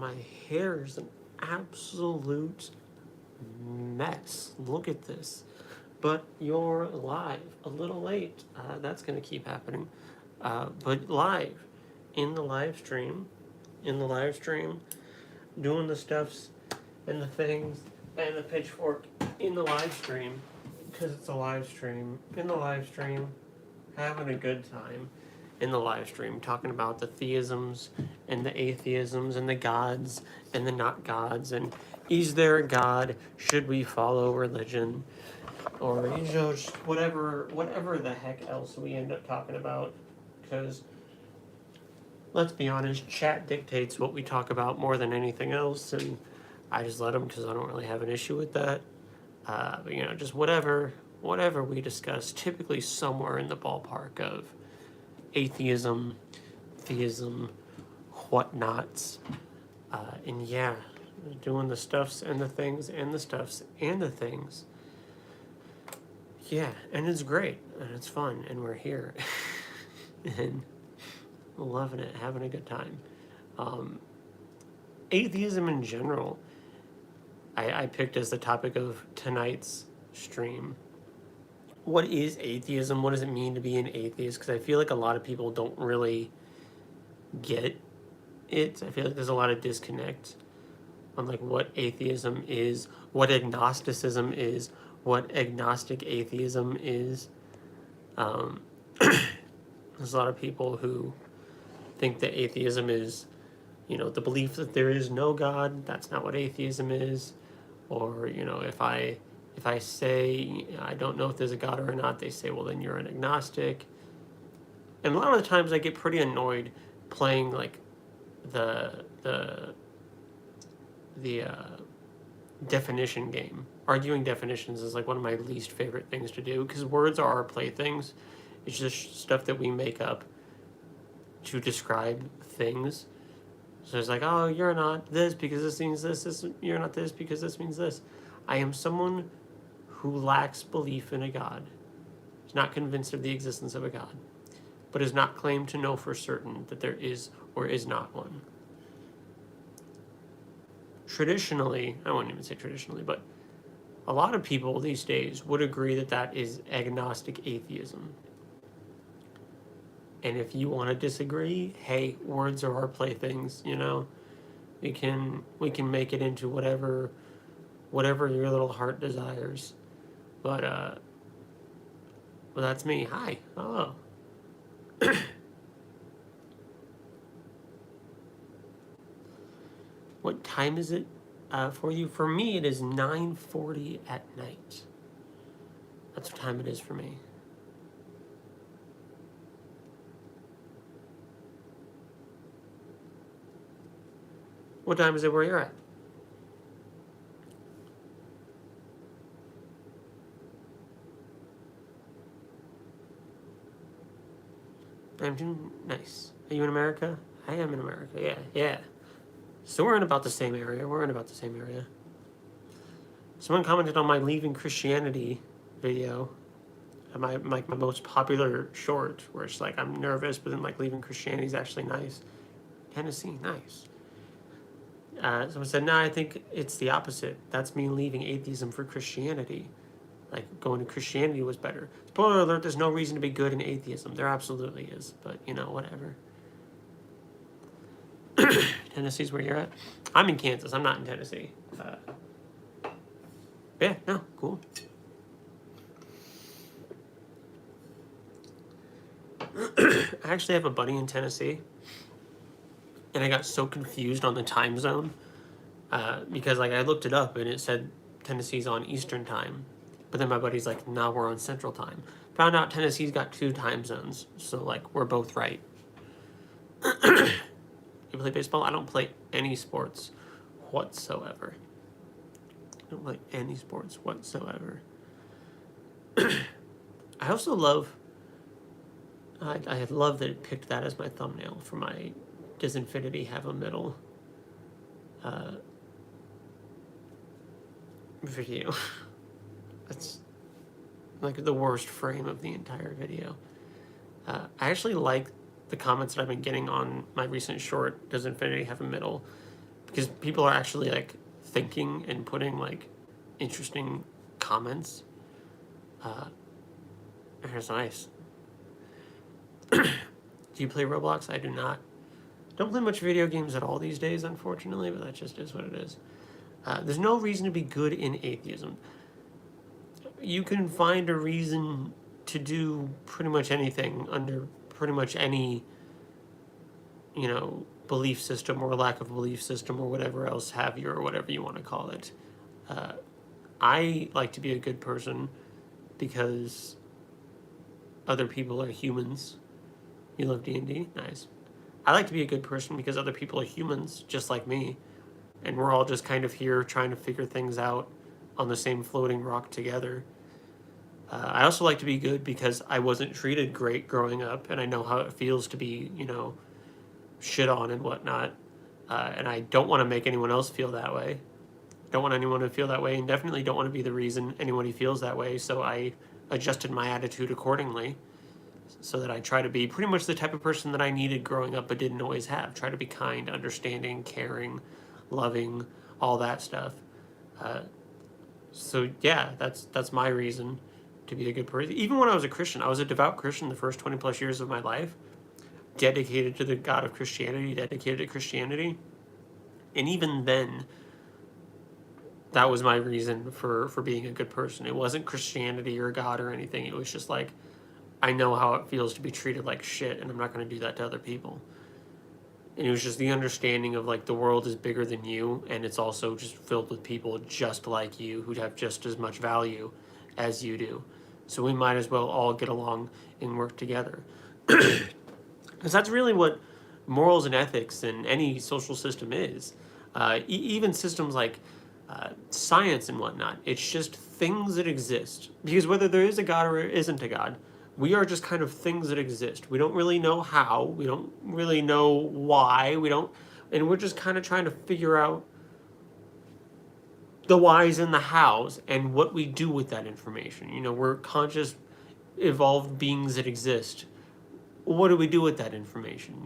My hair is an absolute mess. Look at this. But you're live. A little late. That's going to keep happening. But live. In the live stream. Doing the stuffs and the things and the pitchfork in the live stream. Because it's a live stream. In the live stream. Having a good time. In the live stream, talking about the theisms and the atheisms and the gods and the not gods, and is there a God? Should we follow religion? Or, just whatever the heck else we end up talking about. Because, let's be honest, chat dictates what we talk about more than anything else, and I just let them because I don't really have an issue with that. But, just whatever we discuss, typically somewhere in the ballpark of atheism, theism, whatnots, and yeah, doing the stuffs and the things and the stuffs and the things. Yeah, and it's great, and it's fun, and we're here, and loving it, having a good time. Atheism in general, I picked as the topic of tonight's stream. What is atheism? What does it mean to be an atheist? Because I feel like a lot of people don't really get it. I feel like there's a lot of disconnect on like what atheism is, what agnosticism is, what agnostic atheism is. There's a lot of people who think that atheism is, the belief that there is no God. That's not what atheism is. Or, if I say I don't know if there's a God or not, they say, well, then you're an agnostic. And a lot of the times I get pretty annoyed playing like the definition game. Arguing definitions is like one of my least favorite things to do because words are our playthings. It's just stuff that we make up to describe things. So it's like, oh, you're not this because this means this. You're not this because this means this. I am someone who lacks belief in a God, is not convinced of the existence of a God, but is not claimed to know for certain that there is or is not one. Traditionally, I wouldn't even say traditionally, but a lot of people these days would agree that that is agnostic atheism. And if you want to disagree, hey, words are our playthings, We can make it into whatever your little heart desires. But, well, that's me. Hi. Oh. What time is it for you? For me, it is 9:40 at night. That's what time it is for me. What time is it where you're at? Nice. Are you in America? I am in America. Yeah. So we're in about the same area. Someone commented on my leaving Christianity video, my most popular short, where it's like I'm nervous, but then like leaving Christianity is actually nice. Tennessee, nice. Someone said, no, I think it's the opposite. That's me leaving atheism for Christianity. Like, going to Christianity was better. Spoiler alert, there's no reason to be good in atheism. There absolutely is, but, whatever. Tennessee's where you're at? I'm in Kansas. I'm not in Tennessee. Yeah, no, cool. I actually have a buddy in Tennessee, and I got so confused on the time zone because, like, I looked it up, and it said Tennessee's on Eastern time. But then my buddy's like, nah, we're on Central time. Found out Tennessee's got 2 time zones. So, like, we're both right. You play baseball? I don't play any sports whatsoever. I also love... I love that it picked that as my thumbnail for my Does Infinity Have a Middle video. That's like the worst frame of the entire video. I actually like the comments that I've been getting on my recent short, Does Infinity Have a Middle? because people are actually like thinking and putting like interesting comments. It's nice. Do you play Roblox? I do not. Don't play much video games at all these days, unfortunately, but that just is what it is. There's no reason to be good in atheism. You can find a reason to do pretty much anything under pretty much any, belief system or lack of belief system or whatever else have you, or whatever you want to call it. I like to be a good person because other people are humans. You love D&D? Nice. I like to be a good person because other people are humans, just like me. And we're all just kind of here trying to figure things out on the same floating rock together. I also like to be good because I wasn't treated great growing up, and I know how it feels to be, shit on and whatnot. And I don't want to make anyone else feel that way. Don't want anyone to feel that way, and definitely don't want to be the reason anybody feels that way. So I adjusted my attitude accordingly, so that I try to be pretty much the type of person that I needed growing up but didn't always have. Try to be kind, understanding, caring, loving, all that stuff. So yeah, that's my reason to be a good person. Even when I was a Christian, I was a devout Christian the first 20 plus years of my life, dedicated to the God of Christianity, dedicated to Christianity. And even then, that was my reason for being a good person. It wasn't Christianity or God or anything. It was just like, I know how it feels to be treated like shit, and I'm not going to do that to other people. And it was just the understanding of like the world is bigger than you, and it's also just filled with people just like you who have just as much value as you do. So we might as well all get along and work together. Because that's really what morals and ethics in any social system is. Even systems like science and whatnot, it's just things that exist. Because whether there is a God or isn't a God, we are just kind of things that exist. We don't really know how. We don't really know why. And we're just kind of trying to figure out the whys and the hows and what we do with that information. We're conscious, evolved beings that exist. What do we do with that information,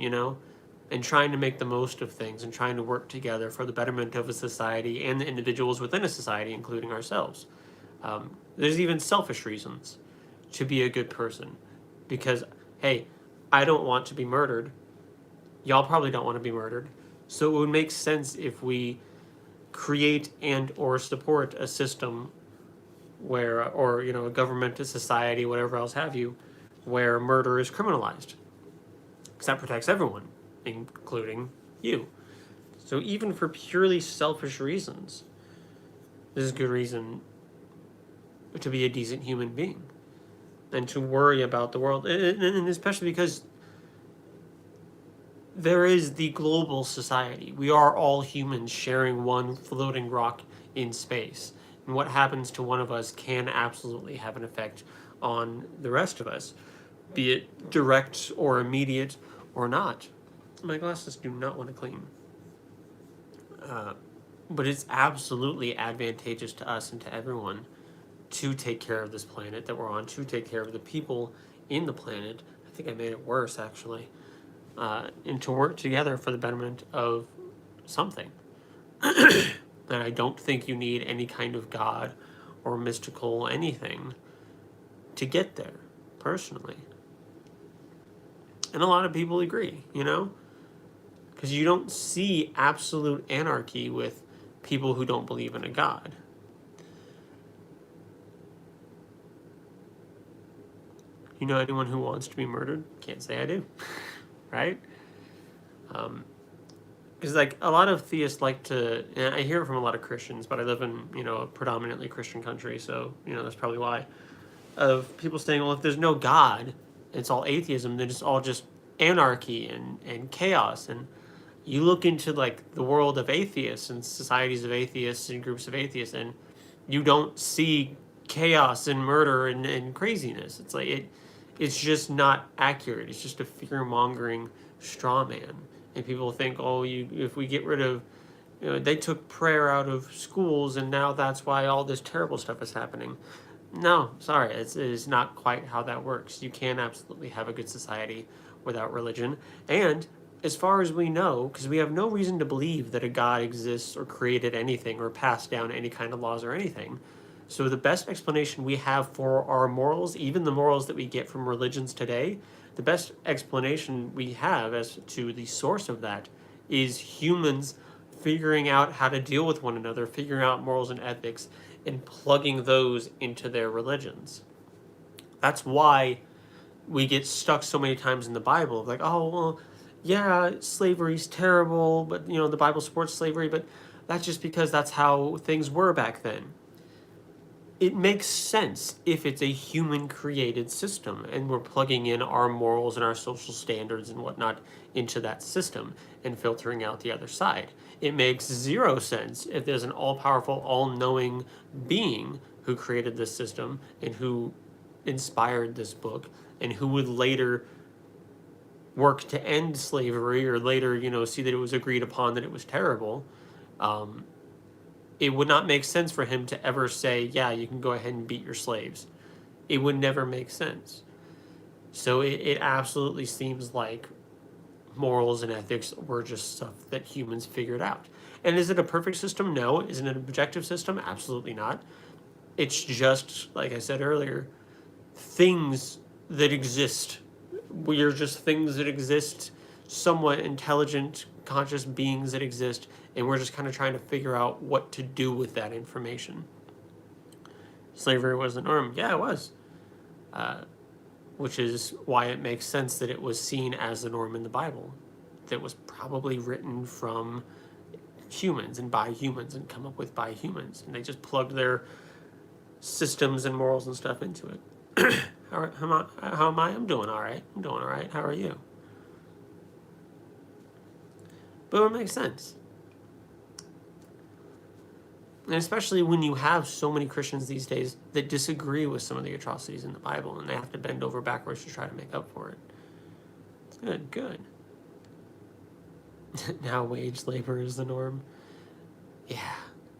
And trying to make the most of things and trying to work together for the betterment of a society and the individuals within a society, including ourselves. There's even selfish reasons to be a good person. Because, hey, I don't want to be murdered. Y'all probably don't want to be murdered. So it would make sense if we create and or support a system where, or a government, a society, whatever else have you, where murder is criminalized. Because that protects everyone, including you. So even for purely selfish reasons, this is a good reason to be a decent human being and to worry about the world, and especially because there is the global society. We are all humans sharing one floating rock in space. And what happens to one of us can absolutely have an effect on the rest of us, be it direct or immediate or not. My glasses do not want to clean. But it's absolutely advantageous to us and to everyone to take care of this planet that we're on, to take care of the people in the planet. I think I made it worse, actually. And to work together for the betterment of something. And I don't think you need any kind of God or mystical anything to get there, personally. And a lot of people agree, Because you don't see absolute anarchy with people who don't believe in a God. You know anyone who wants to be murdered? Can't say I do. Right? Because a lot of theists like to, and I hear it from a lot of Christians, but I live in a predominantly Christian country, so that's probably why, of people saying, well, if there's no God, it's all atheism, then it's all just anarchy and chaos. And you look into the world of atheists and societies of atheists and groups of atheists, and you don't see chaos and murder and craziness. It's it's just not accurate. It's just a fear-mongering straw man. And people think, if we get rid of, they took prayer out of schools and now that's why all this terrible stuff is happening. No, sorry, it is not quite how that works. You can absolutely have a good society without religion. And as far as we know, because we have no reason to believe that a God exists or created anything or passed down any kind of laws or anything. So the best explanation we have for our morals, even the morals that we get from religions today, the best explanation we have as to the source of that is humans figuring out how to deal with one another, figuring out morals and ethics, and plugging those into their religions. That's why we get stuck so many times in the Bible, like, oh, well, yeah, slavery's terrible, but, the Bible supports slavery, but that's just because that's how things were back then. It makes sense if it's a human-created system, and we're plugging in our morals and our social standards and whatnot into that system and filtering out the other side. It makes zero sense if there's an all-powerful, all-knowing being who created this system and who inspired this book and who would later work to end slavery or later, see that it was agreed upon that it was terrible. It would not make sense for him to ever say, yeah, you can go ahead and beat your slaves. It would never make sense. So it absolutely seems like morals and ethics were just stuff that humans figured out. And is it a perfect system? No. Is it an objective system? Absolutely not. It's just, like I said earlier, things that exist. We are just things that exist, somewhat intelligent, conscious beings that exist, and we're just kind of trying to figure out what to do with that information. Slavery was the norm. Yeah, it was. Which is why it makes sense that it was seen as the norm in the Bible. That was probably written from humans and by humans and come up with by humans. And they just plugged their systems and morals and stuff into it. How am I? I'm doing all right. I'm doing all right. How are you? But it makes sense. And especially when you have so many Christians these days that disagree with some of the atrocities in the Bible and they have to bend over backwards to try to make up for it. It's good. Now wage labor is the norm. Yeah,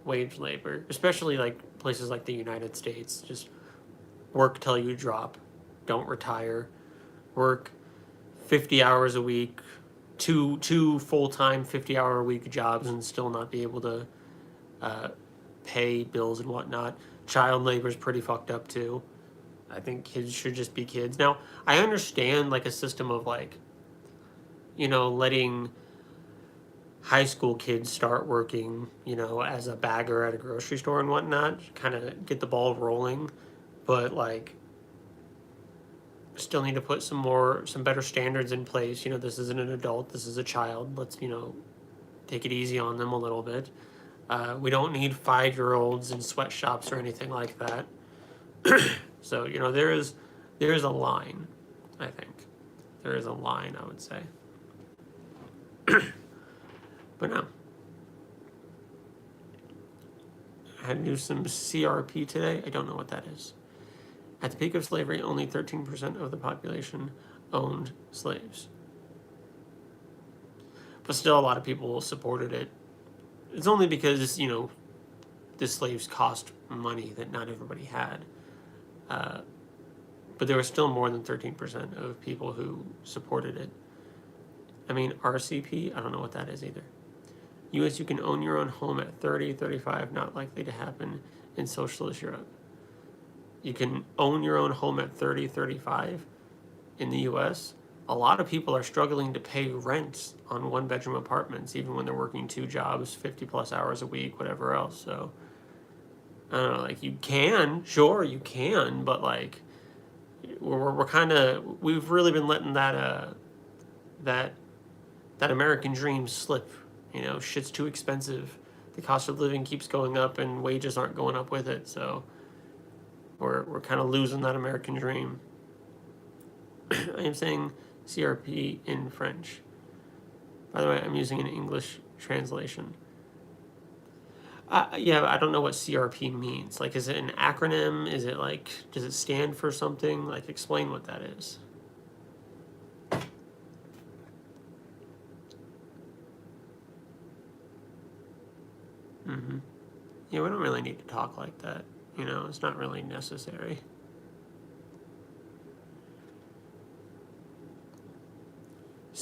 wage labor. Especially like places like the United States. Just work till you drop. Don't retire. Work 50 hours a week. Two full-time 50-hour-a-week jobs and still not be able to pay bills and whatnot. Child labor is pretty fucked up too. I think kids should just be kids. Now, I understand like a system of like, letting high school kids start working, as a bagger at a grocery store and whatnot, kind of get the ball rolling. But like, still need to put some better standards in place. This isn't an adult, this is a child. Let's, take it easy on them a little bit. We don't need 5-year-olds in sweatshops or anything like that. So, there is a line, I think. There is a line, I would say. But no. I had to do some CRP today. I don't know what that is. At the peak of slavery, only 13% of the population owned slaves. But still, a lot of people supported it. It's only because, the slaves cost money that not everybody had. But there was still more than 13% of people who supported it. I mean, RCP, I don't know what that is either. U.S., you can own your own home at 30, 35, not likely to happen in socialist Europe. You can own your own home at 30, 35 in the U.S. A lot of people are struggling to pay rent on one-bedroom apartments, even when they're working 2 jobs, 50-plus hours a week, whatever else. So, I don't know, like, you can, sure, you can, but, like, we're kind of, we've really been letting that American dream slip. Shit's too expensive. The cost of living keeps going up, and wages aren't going up with it, so we're kind of losing that American dream. I am saying CRP in French. By the way, I'm using an English translation. Yeah, I don't know what CRP means. Like, is it an acronym? Is it like, does it stand for something? Like, explain what that is. Yeah, we don't really need to talk like that. It's not really necessary.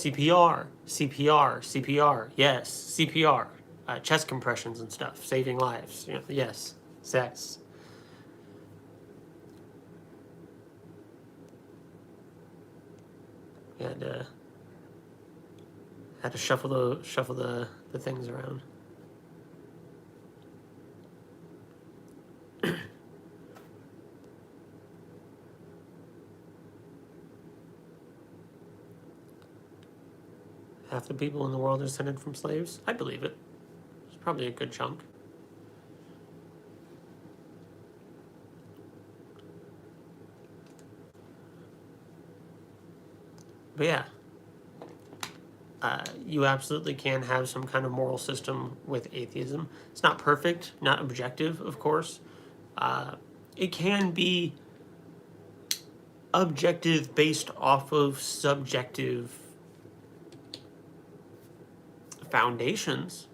CPR, CPR, CPR, yes, CPR, chest compressions and stuff, saving lives, yes, sex. And had to shuffle the things around. Half the people in the world are descended from slaves? I believe it. It's probably a good chunk. But yeah, you absolutely can have some kind of moral system with atheism. It's not perfect, not objective, of course. It can be objective based off of subjective foundations,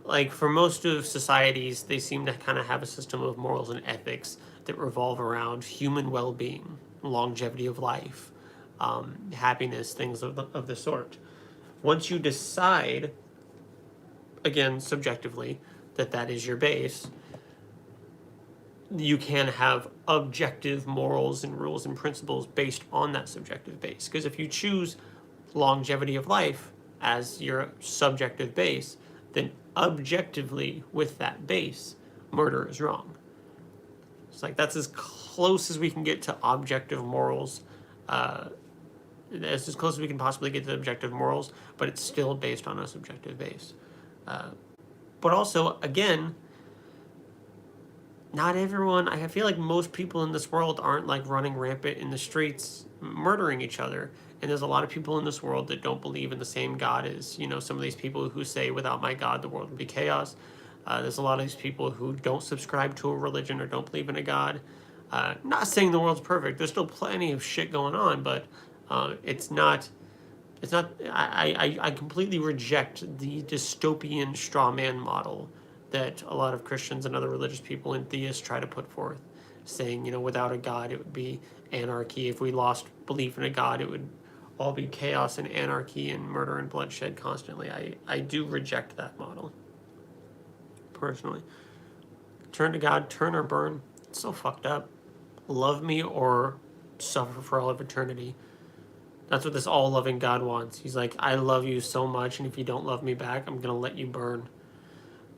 Like for most of societies, they seem to kind of have a system of morals and ethics that revolve around human well-being, longevity of life, happiness, things of the sort. Once you decide, again, subjectively, that is your base, you can have objective morals and rules and principles based on that subjective base. Because if you choose longevity of life as your subjective base, then objectively with that base, murder is wrong. It's like that's as close as we can get to objective morals. It's as close as we can possibly get to objective morals, but it's still based on a subjective base. But also, again, not everyone, I feel like most people in this world aren't like running rampant in the streets murdering each other. And there's a lot of people in this world that don't believe in the same God as, some of these people who say, without my God, the world would be chaos. There's a lot of these people who don't subscribe to a religion or don't believe in a God. Not saying the world's perfect. There's still plenty of shit going on, but it's not, I completely reject the dystopian straw man model that a lot of Christians and other religious people and theists try to put forth, saying, without a God, it would be anarchy. If we lost belief in a God, it would all be chaos and anarchy and murder and bloodshed constantly. I do reject that model, personally. Turn to God, turn or burn. It's so fucked up. Love me or suffer for all of eternity. That's what this all-loving God wants. He's like, I love you so much, and if you don't love me back, I'm going to let you burn.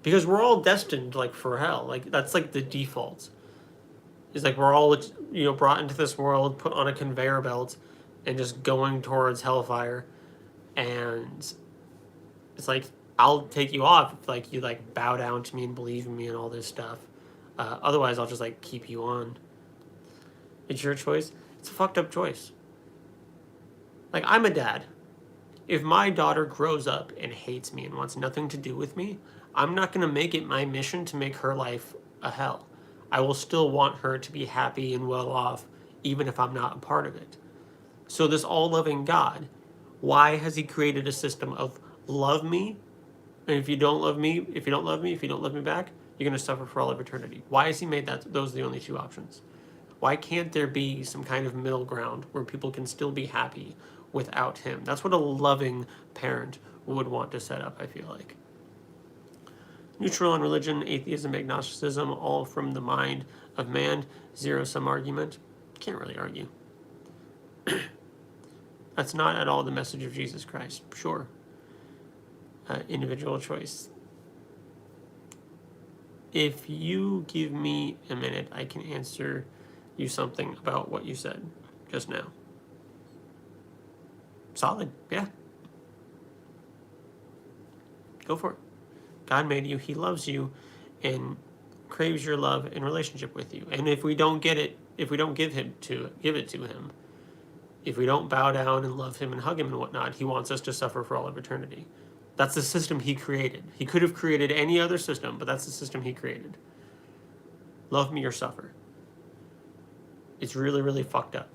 Because we're all destined, for hell. That's, the default. It's like we're all, brought into this world, put on a conveyor belt, and just going towards hellfire. And it's like, I'll take you off if, you, bow down to me and believe in me and all this stuff. Otherwise, I'll just, keep you on. It's your choice. It's a fucked up choice. I'm a dad. If my daughter grows up and hates me and wants nothing to do with me, I'm not going to make it my mission to make her life a hell. I will still want her to be happy and well off, even if I'm not a part of it. So this all-loving God, why has he created a system of love me, and if you don't love me back, you're going to suffer for all of eternity? Why has he made those the only two options? Why can't there be some kind of middle ground where people can still be happy without him? That's what a loving parent would want to set up, I feel like. Neutral on religion, atheism, agnosticism, all from the mind of man, zero-sum argument. Can't really argue. That's not at all the message of Jesus Christ, sure. Individual choice. If you give me a minute, I can answer you something about what you said just now. Solid, yeah. Go for it. God made you, he loves you, and craves your love and relationship with you. And if we don't get it, if we don't give it to him, if we don't bow down and love him and hug him and whatnot, he wants us to suffer for all of eternity. That's the system he created. He could have created any other system, but that's the system he created. Love me or suffer. It's really, really fucked up.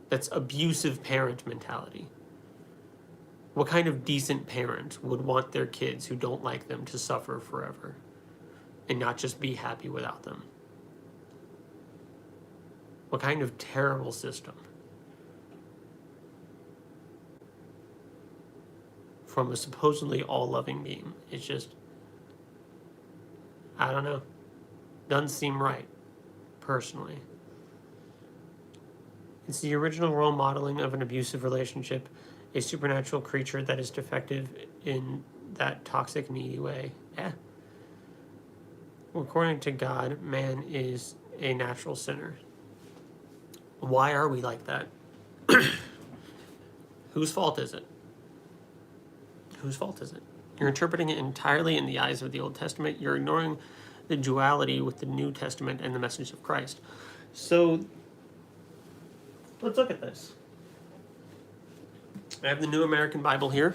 That's abusive parent mentality. What kind of decent parent would want their kids who don't like them to suffer forever and not just be happy without them? What kind of terrible system? from a supposedly all-loving being. It's just, I don't know. Doesn't seem right, personally. It's the original role modeling of an abusive relationship, a supernatural creature that is defective in that toxic, needy way. Yeah. According to God, man is a natural sinner. Why are we like that? Whose fault is it? Whose fault is it? You're interpreting it entirely in the eyes of the Old Testament. You're ignoring the duality with the New Testament and the message of Christ. So, let's look at this. I have the New American Bible here.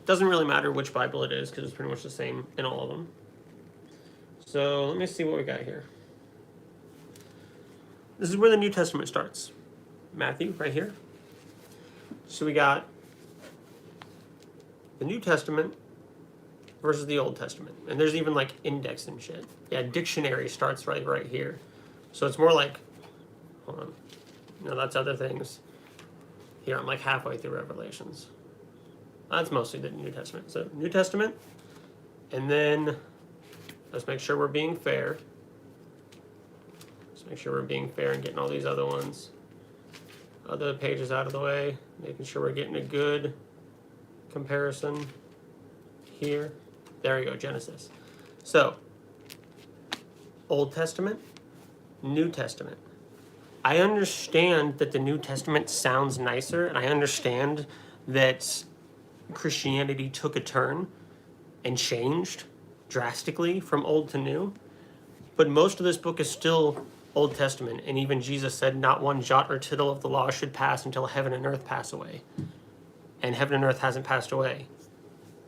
Doesn't really matter which Bible it is because it's pretty much the same in all of them. So, let me see what we got here. This is where the New Testament starts. Matthew, right here. So we got the New Testament versus the Old Testament. And there's even like index and shit. Yeah, dictionary starts right here. So it's more like, hold on. No, that's other things. Here, I'm like halfway through Revelations. That's mostly the New Testament. So New Testament, and then let's make sure we're being fair. Let's make sure we're being fair and getting all these other ones. Other pages out of the way, making sure we're getting a good comparison here. There we go, Genesis. So, Old Testament, New Testament. I understand that the New Testament sounds nicer, and I understand that Christianity took a turn and changed drastically from old to new, but most of this book is still Old Testament, and even Jesus said not one jot or tittle of the law should pass until heaven and earth pass away. And heaven and earth hasn't passed away.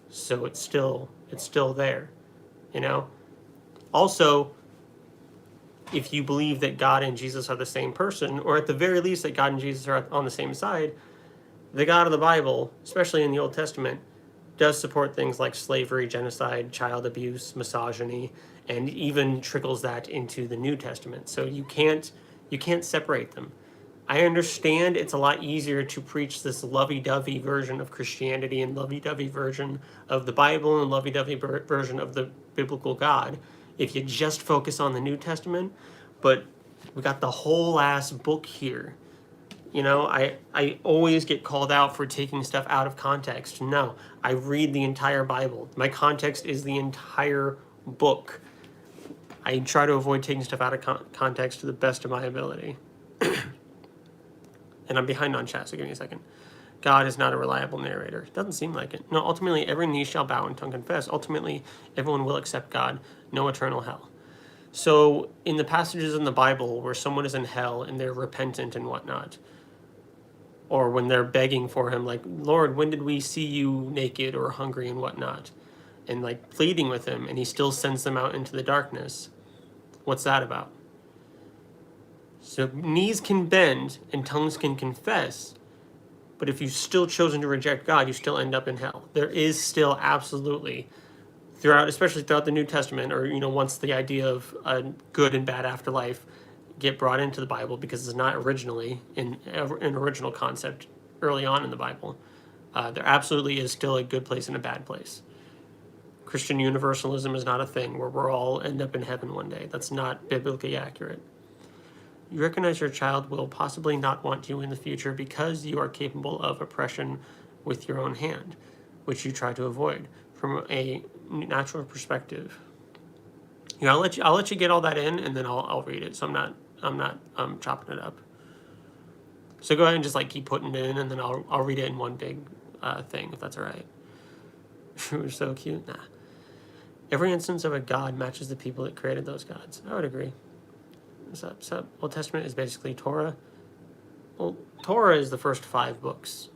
So it's still there, you know? Also, if you believe that God and Jesus are the same person, or at the very least that God and Jesus are on the same side, the God of the Bible, especially in the Old Testament, does support things like slavery, genocide, child abuse, misogyny, and even trickles that into the New Testament. So you can't separate them. I understand it's a lot easier to preach this lovey-dovey version of Christianity and lovey-dovey version of the Bible and lovey-dovey version of the biblical God if you just focus on the New Testament, but we got the whole ass book here. You know, I always get called out for taking stuff out of context. No, I read the entire Bible. My context is the entire book. I try to avoid taking stuff out of context to the best of my ability. And I'm behind on chat, so give me a second. God is not a reliable narrator. Doesn't seem like it. No, ultimately, every knee shall bow and tongue confess. Ultimately, everyone will accept God. No eternal hell. So, in the passages in the Bible where someone is in hell and they're repentant and whatnot, or when they're begging for him, like, Lord, when did we see you naked or hungry and whatnot? And like pleading with him, and he still sends them out into the darkness. What's that about? So knees can bend and tongues can confess, but if you've still chosen to reject God, you still end up in hell. There is still absolutely, especially throughout the New Testament, or once the idea of a good and bad afterlife get brought into the Bible, because it's not originally an original concept early on in the Bible, there absolutely is still a good place and a bad place. Christian universalism is not a thing where we'll all end up in heaven one day. That's not biblically accurate. You recognize your child will possibly not want you in the future because you are capable of oppression with your own hand, which you try to avoid from a natural perspective. I'll let you get all that in, and then I'll read it. So I'm not chopping it up. So go ahead and just keep putting it in, and then I'll read it in one big thing, if that's all right. We're so cute. Nah. Every instance of a god matches the people that created those gods. I would agree. So Old Testament is basically Torah. Well, Torah is the first 5 books.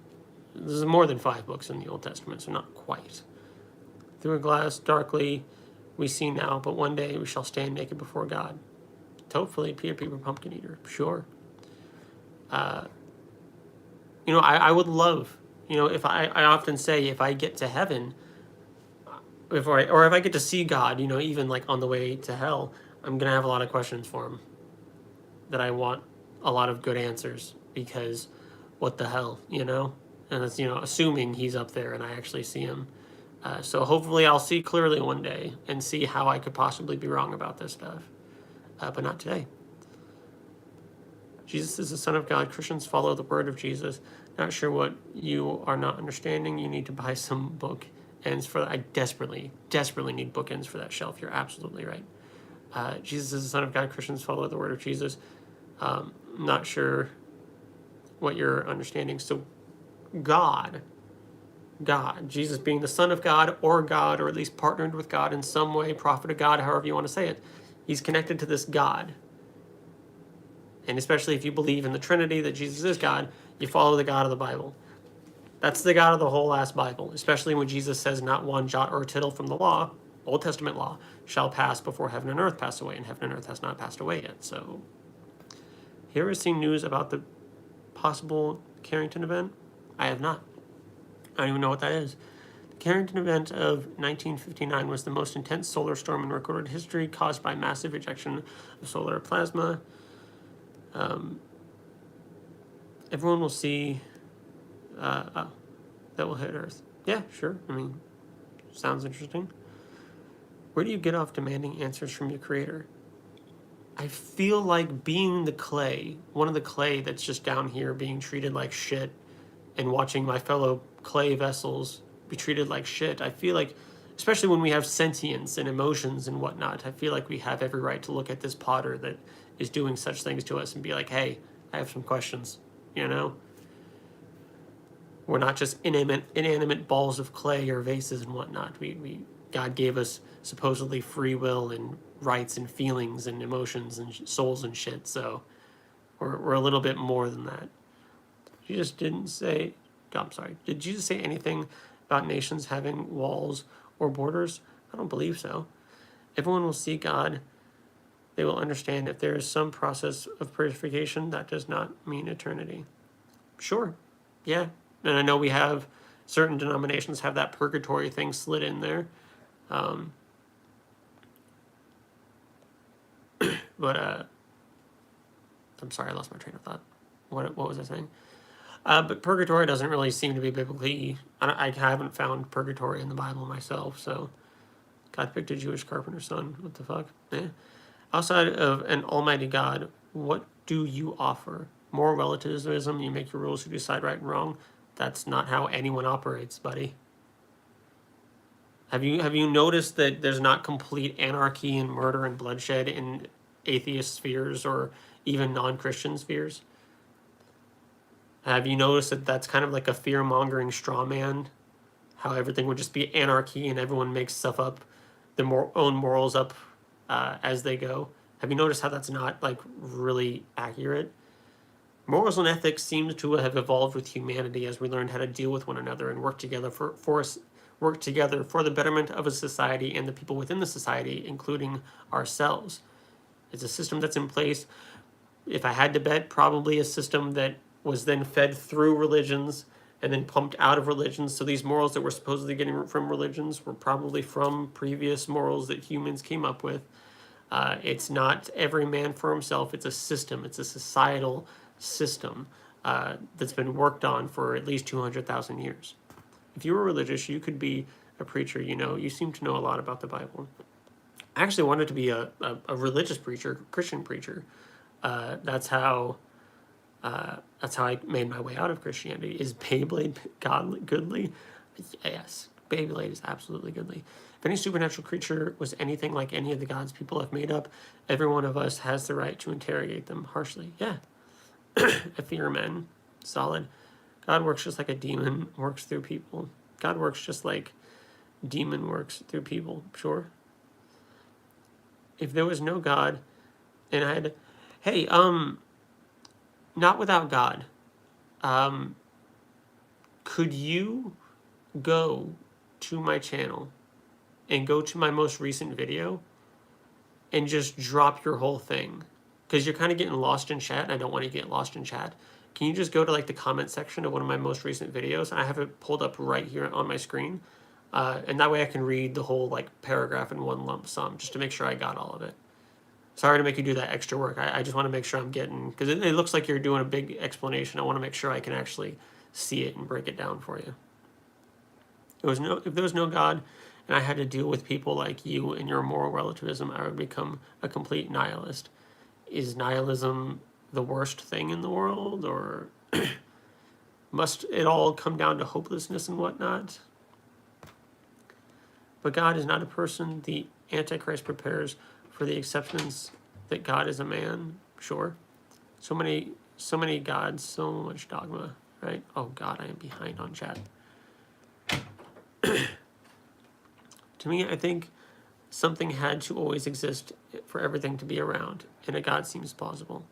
There's more than 5 books in the Old Testament, so not quite. Through a glass, darkly, we see now, but one day we shall stand naked before God. Hopefully, Peter Pumpkin Eater. Sure. I would love, if I often say if I get to heaven, if I get to see God, even on the way to hell, I'm going to have a lot of questions for him that I want a lot of good answers, because what the hell, And that's, assuming he's up there and I actually see him. So hopefully I'll see clearly one day and see how I could possibly be wrong about this stuff. But not today. Jesus is the Son of God. Christians follow the word of Jesus. Not sure what you are not understanding. You need to buy some bookends for that. I desperately need bookends for that shelf. You're absolutely right. Jesus is the Son of God. Christians follow the word of Jesus. Not sure what you're understanding. So God, Jesus being the Son of God, or at least partnered with God in some way, prophet of God, however you want to say it. He's connected to this God. And especially if you believe in the Trinity, that Jesus is God, you follow the God of the Bible. That's the God of the whole ass Bible, especially when Jesus says not one jot or tittle from the law, Old Testament law, shall pass before heaven and earth pass away, and heaven and earth has not passed away yet. So here is some news about the possible Carrington event. I have not. I don't even know what that is. The Carrington event of 1959 was the most intense solar storm in recorded history, caused by massive ejection of solar plasma. Everyone will see that will hit Earth. Yeah, sure. I mean, sounds interesting. Where do you get off demanding answers from your creator? I feel like being the clay, one of the clay that's just down here being treated like shit, and watching my fellow clay vessels be treated like shit. I feel like, especially when we have sentience and emotions and whatnot, I feel like we have every right to look at this potter that is doing such things to us and be like, hey, I have some questions, you know? We're not just inanimate balls of clay or vases and whatnot. God gave us supposedly free will and rights and feelings and emotions and souls and shit, so we're a little bit more than that. You just didn't say, I'm sorry, did Jesus say anything about nations having walls or borders? I don't believe so. Everyone will see God. They will understand if there is some process of purification, that does not mean eternity. Sure, yeah. And I know we have, certain denominations have that purgatory thing slid in there. But I'm sorry, I lost my train of thought. What was I saying? But purgatory doesn't really seem to be biblically. I haven't found purgatory in the Bible myself, so God picked a Jewish carpenter's son. What the fuck? Eh. Outside of an almighty God, what do you offer? Moral relativism, you make your rules, you decide right and wrong. That's not how anyone operates, buddy. Have you noticed that there's not complete anarchy and murder and bloodshed in atheist spheres or even non-Christian spheres? Have you noticed that that's kind of like a fear-mongering straw man? How everything would just be anarchy and everyone makes stuff up, their own morals up as they go? Have you noticed how that's not like really accurate? Morals and ethics seem to have evolved with humanity as we learned how to deal with one another and work together for the betterment of a society and the people within the society, including ourselves. It's a system that's in place. If I had to bet, probably a system that was then fed through religions and then pumped out of religions. So these morals that we're supposedly getting from religions were probably from previous morals that humans came up with. It's not every man for himself. It's a system. It's a societal system that's been worked on for at least 200,000 years. If you were religious, you could be a preacher. You seem to know a lot about the Bible. I actually wanted to be a religious preacher, Christian preacher. That's how I made my way out of Christianity. Is Beyblade goodly? Yes, Beyblade is absolutely goodly. If any supernatural creature was anything like any of the gods people have made up, every one of us has the right to interrogate them harshly. Yeah. I fear men. Solid. God works just like a demon works through people. God works just like demon works through people. Sure. If there was no God, and I had, hey, not without God. Could you go to my channel and go to my most recent video and just drop your whole thing? Because you're kind of getting lost in chat, and I don't want you to get lost in chat. Can you just go to like the comment section of one of my most recent videos? I have it pulled up right here on my screen. And that way I can read the whole like paragraph in one lump sum just to make sure I got all of it. Sorry to make you do that extra work. I just want to make sure I'm getting, because it looks like you're doing a big explanation. I want to make sure I can actually see it and break it down for you. If there was no God, and I had to deal with people like you and your moral relativism, I would become a complete nihilist. Is nihilism the worst thing in the world, or must it all come down to hopelessness and whatnot? But God is not a person. The Antichrist prepares for the acceptance that God is a man. Sure. So many gods, so much dogma, right? Oh God, I am behind on chat. To me, I think something had to always exist for everything to be around, and a God seems plausible.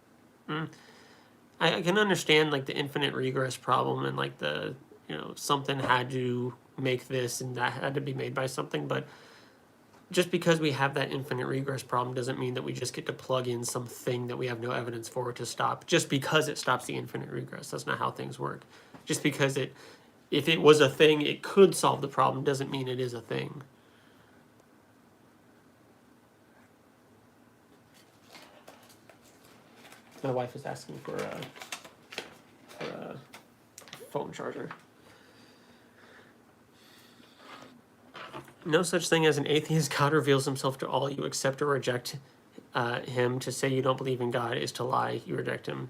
I can understand like the infinite regress problem and like the, something had to make this and that had to be made by something, but just because we have that infinite regress problem doesn't mean that we just get to plug in something that we have no evidence for to stop, just because it stops the infinite regress. That's not how things work. Just because if it was a thing, it could solve the problem, doesn't mean it is a thing. My wife is asking for a phone charger. No such thing as an atheist. God reveals himself to all. You accept or reject him. To say you don't believe in God is to lie. You reject him.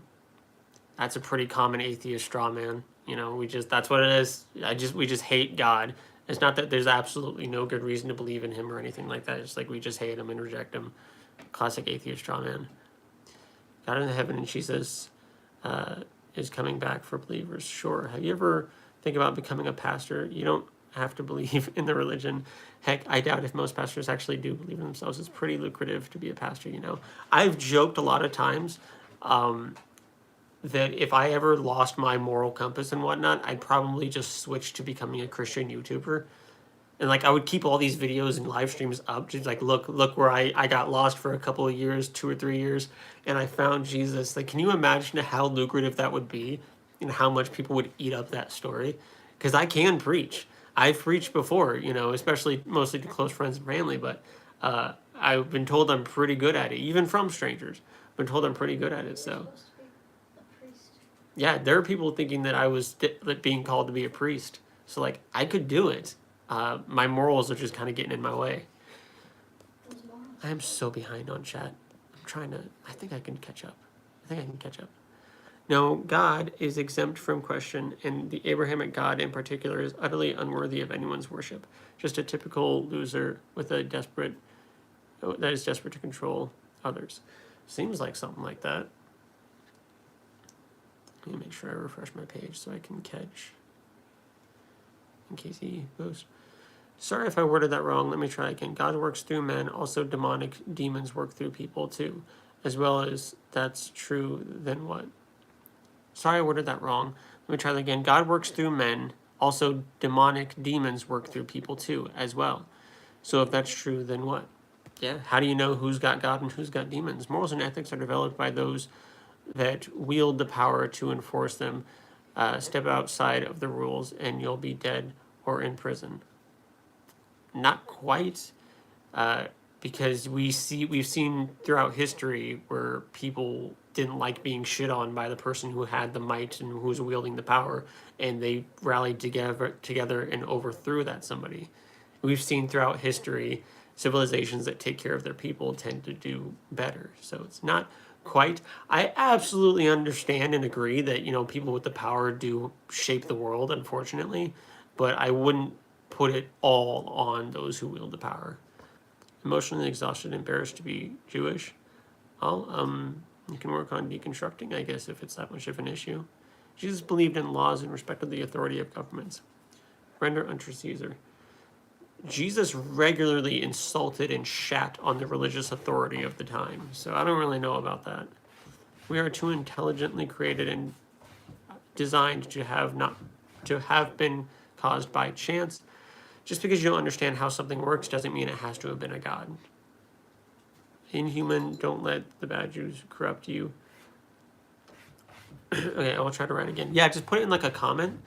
That's a pretty common atheist straw man. That's what it is. We just hate God. It's not that there's absolutely no good reason to believe in him or anything like that. It's like we just hate him and reject him. Classic atheist straw man. God in heaven and Jesus is coming back for believers. Sure. Have you ever think about becoming a pastor? You don't have to believe in the religion. Heck, I doubt if most pastors actually do believe in themselves. It's pretty lucrative to be a pastor, I've joked a lot of times that if I ever lost my moral compass and whatnot, I'd probably just switch to becoming a Christian YouTuber. And I would keep all these videos and live streams up, just look where I got lost for a couple of years, 2 or 3 years, and I found Jesus. Can you imagine how lucrative that would be and how much people would eat up that story? Because I can preach. I've preached before, especially mostly to close friends and family, but I've been told I'm pretty good at it, even from strangers. I've been told I'm pretty good at it, so. Yeah, there are people thinking that I was being called to be a priest. So, I could do it. My morals are just kind of getting in my way. I am so behind on chat. I think I can catch up. No, God is exempt from question, and the Abrahamic God in particular is utterly unworthy of anyone's worship. Just a typical loser that is desperate to control others. Seems like something like that. Let me make sure I refresh my page so I can catch, in case he goes. Sorry if I worded that wrong. Let me try again. God works through men. Also, demonic demons work through people too. As well as that's true, then what? Sorry I worded that wrong. Let me try that again. God works through men. Also, demonic demons work through people too, as well. So if that's true, then what? Yeah. How do you know who's got God and who's got demons? Morals and ethics are developed by those that wield the power to enforce them. Step outside of the rules and you'll be dead or in prison. Not quite, because we've seen throughout history where people didn't like being shit on by the person who had the might and who was wielding the power, and they rallied together and overthrew that somebody. We've seen throughout history civilizations that take care of their people tend to do better. So it's not quite. I absolutely understand and agree that people with the power do shape the world, unfortunately, but I wouldn't put it all on those who wield the power. Emotionally exhausted, embarrassed to be Jewish. You can work on deconstructing, I guess, if it's that much of an issue. Jesus believed in laws and respected the authority of governments. Render unto Caesar. Jesus regularly insulted and shat on the religious authority of the time, so I don't really know about that. We are too intelligently created and designed to have been caused by chance. Just because you don't understand how something works doesn't mean it has to have been a god. Inhuman, don't let the bad Jews corrupt you. Okay, I'll try to write again. Yeah, just put it in a comment.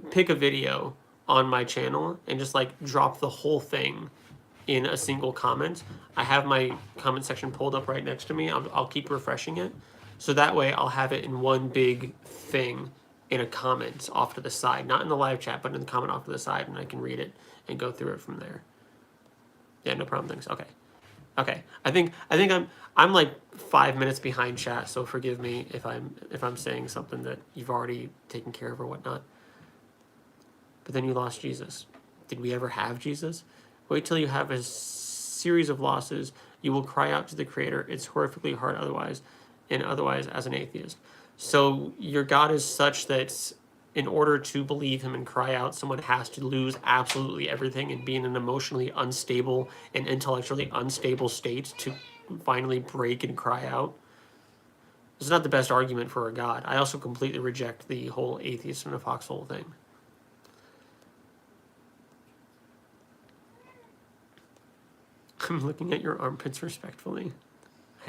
Pick a video on my channel and just drop the whole thing in a single comment. I have my comment section pulled up right next to me. I'll keep refreshing it. So that way I'll have it in one big thing in a comment off to the side, not in the live chat, but in the comment off to the side, and I can read it and go through it from there. Yeah, no problem. Thanks. Okay. Okay. I think I'm like 5 minutes behind chat, so forgive me if I'm saying something that you've already taken care of or whatnot. But then you lost Jesus. Did we ever have Jesus? Wait till you have a series of losses. You will cry out to the Creator. It's horrifically hard otherwise, and otherwise as an atheist. So your God is such that in order to believe him and cry out, someone has to lose absolutely everything and be in an emotionally unstable and intellectually unstable state to finally break and cry out. It's not the best argument for a God. I also completely reject the whole atheist in a foxhole thing. I'm looking at your armpits respectfully.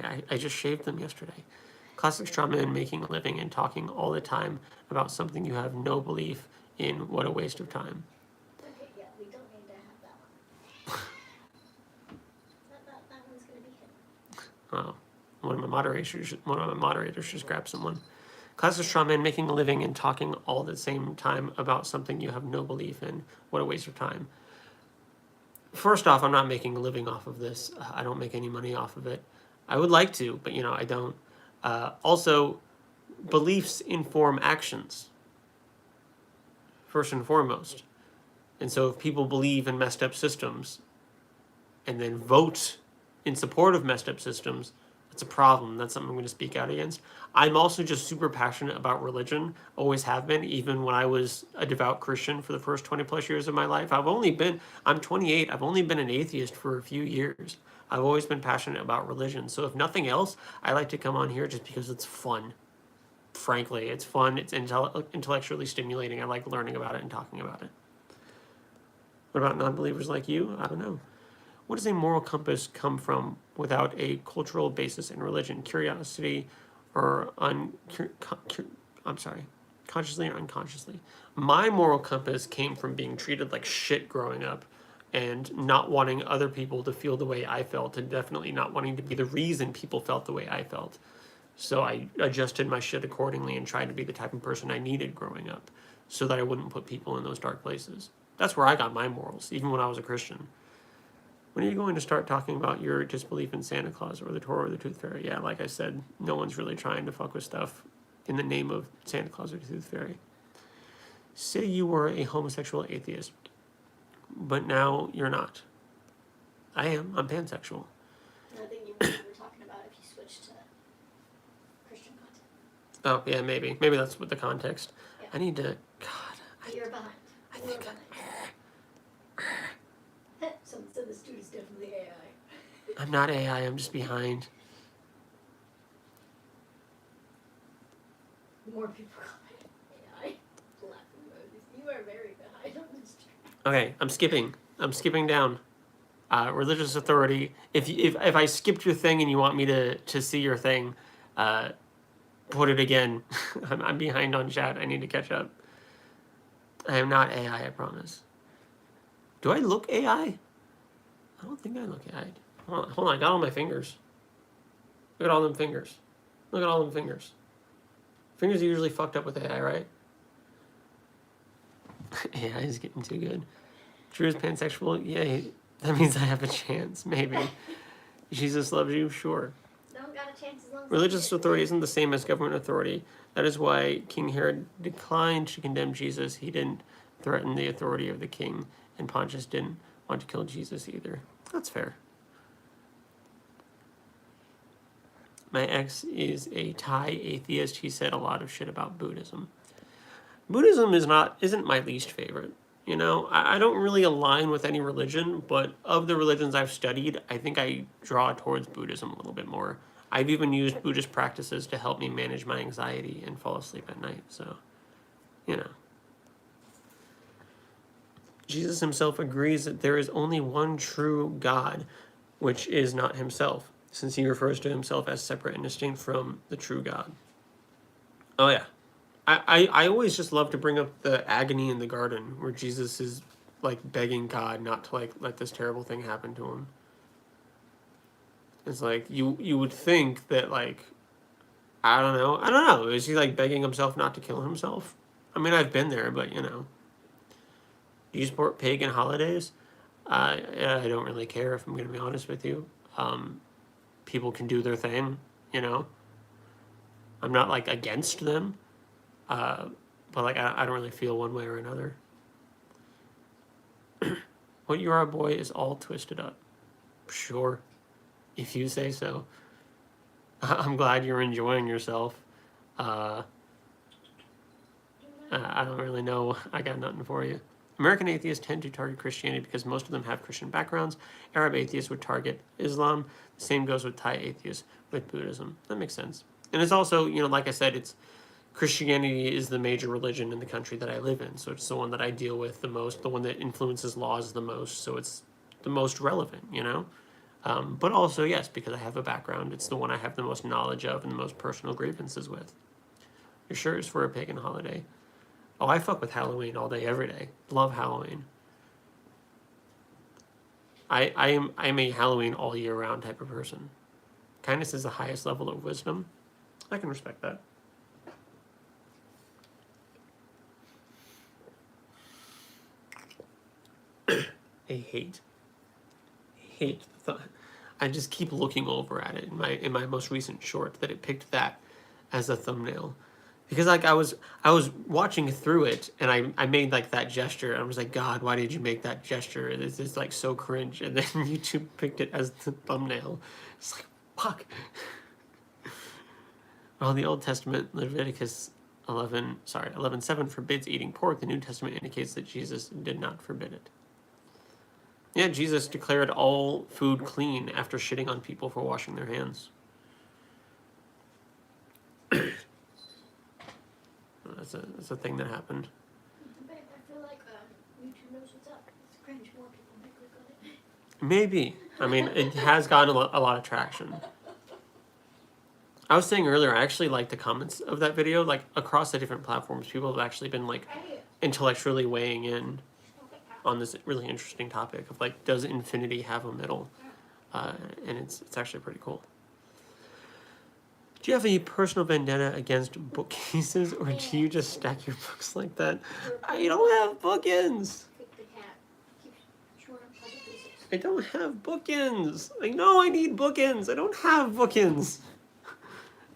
I just shaved them yesterday. Classic straw man making a living and talking all the time about something you have no belief in. What a waste of time. Okay, yeah, we don't need to have that one. that one's going to be hidden. Oh, one of my moderators just grabbed someone. Classic straw man making a living and talking all at the same time about something you have no belief in. What a waste of time. First off, I'm not making a living off of this. I don't make any money off of it. I would like to, but I don't. Also, beliefs inform actions, first and foremost. And so if people believe in messed up systems and then vote in support of messed up systems, that's a problem. That's something I'm going to speak out against. I'm also just super passionate about religion, always have been, even when I was a devout Christian for the first 20 plus years of my life. I'm 28, I've only been an atheist for a few years. I've always been passionate about religion. So if nothing else, I like to come on here just because it's fun. Frankly, it's fun. It's intellectually stimulating. I like learning about it and talking about it. What about non-believers like you? I don't know. What does a moral compass come from without a cultural basis in religion? Curiosity or consciously or unconsciously. My moral compass came from being treated like shit growing up and not wanting other people to feel the way I felt, and definitely not wanting to be the reason people felt the way I felt. So I adjusted my shit accordingly and tried to be the type of person I needed growing up so that I wouldn't put people in those dark places. That's where I got my morals, even when I was a Christian. When are you going to start talking about your disbelief in Santa Claus or the Torah or the Tooth Fairy? Yeah, like I said, no one's really trying to fuck with stuff in the name of Santa Claus or the Tooth Fairy. Say you were a homosexual atheist, but now you're not. I am. I'm pansexual. I think you were talking about if you switched to Christian content. Oh, yeah, maybe. Maybe that's what the context. Yeah. I need to... You're behind. I think Someone said this dude is definitely AI. I'm not AI, I'm just behind. More people call it AI. Laughing emojis. You are very behind on this track. Okay, I'm skipping down. Religious authority. If I skipped your thing and you want me to see your thing, put it again. I'm behind on chat. I need to catch up. I am not AI, I promise. Do I look AI? I don't think I look AI. Hold on, I got all my fingers. Look at all them fingers. Look at all them fingers. Fingers are usually fucked up with AI, right? AI is getting too good. Drew is pansexual? Yay. That means I have a chance, maybe. Jesus loves you? Sure. Don't got a chance as long as Religious authority isn't the same as government authority. That is why King Herod declined to condemn Jesus. He didn't threaten the authority of the king, and Pontius didn't want to kill Jesus either. That's fair. My ex is a Thai atheist. He said a lot of shit about Buddhism. Buddhism isn't my least favorite. I don't really align with any religion, but of the religions I've studied, I think I draw towards Buddhism a little bit more. I've even used Buddhist practices to help me manage my anxiety and fall asleep at night, so, Jesus himself agrees that there is only one true God, which is not himself, since he refers to himself as separate and distinct from the true God. Oh, yeah. I always just love to bring up the agony in the garden where Jesus is begging God not to let this terrible thing happen to him. It's you would think that I don't know. Is he begging himself not to kill himself? I mean, I've been there, but, you know. Do you support pagan holidays? I don't really care, if I'm going to be honest with you. People can do their thing, you know. I'm not, like, against them. But, like, I don't really feel one way or another. What You Are, Boy is all twisted up. Sure. If you say so. I'm glad you're enjoying yourself. I don't really know. I got nothing for you. American atheists tend to target Christianity because most of them have Christian backgrounds. Arab atheists would target Islam. The same goes with Thai atheists with Buddhism. That makes sense. And it's also, you know, like I said, it's Christianity is the major religion in the country that I live in. So it's the one that I deal with the most, the one that influences laws the most. So it's the most relevant, you know? But also, yes, because I have a background, it's the one I have the most knowledge of and the most personal grievances with. You're sure it's for a pagan holiday? Oh, I fuck with Halloween all day, every day. Love Halloween. I'm a Halloween all year round type of person. Kindness is the highest level of wisdom. I can respect that. I hate the thought. I just keep looking over at it in my most recent short that it picked that as a thumbnail. Because like I was watching through it and I made like that gesture and I was like, God, why did you make that gesture? This is like so cringe. And then YouTube picked it as the thumbnail. It's like, fuck. Well, the Old Testament, Leviticus 11:7 forbids eating pork. The New Testament indicates that Jesus did not forbid it. Yeah, Jesus declared all food clean after shitting on people for washing their hands. That's a thing that happened. I feel like YouTube knows what's up. It's cringe. More people might click on it. Maybe. I mean, it has gotten a lot of traction. I was saying earlier, I actually like the comments of that video. Like, across the different platforms, people have actually been, like, intellectually weighing in on this really interesting topic of, like, does infinity have a middle? And it's actually pretty cool. Do you have any personal vendetta against bookcases, or do you just stack your books like that? I don't have bookends. I don't have bookends. I know I need bookends. I don't have bookends.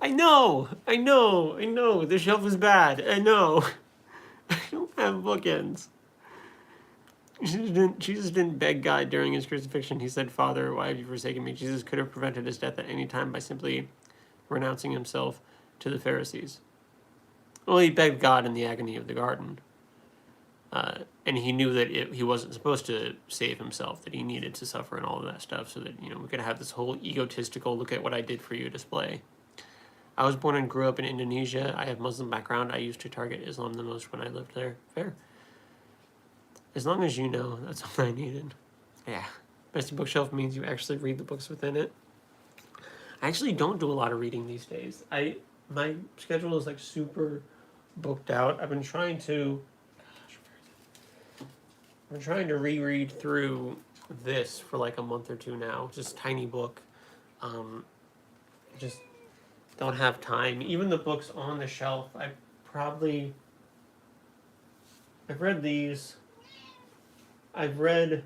I know. The shelf is bad. I know. I don't have bookends. Jesus didn't beg God during his crucifixion. He said, Father, why have you forsaken me? Jesus could have prevented his death at any time by simply renouncing himself to the Pharisees. Well, he begged God in the agony of the garden. And he knew that he wasn't supposed to save himself, that he needed to suffer and all of that stuff so that, you know, we could have this whole egotistical look at what I did for you display. I was born and grew up in Indonesia. I have Muslim background. I used to target Islam the most when I lived there. Fair. As long as you know, that's all I needed. Yeah. Best bookshelf means you actually read the books within it. I actually don't do a lot of reading these days. My schedule is like super booked out. I've been trying to reread through this for like a month or two now. Just tiny book. Just don't have time. Even the books on the shelf, I've read these. I've read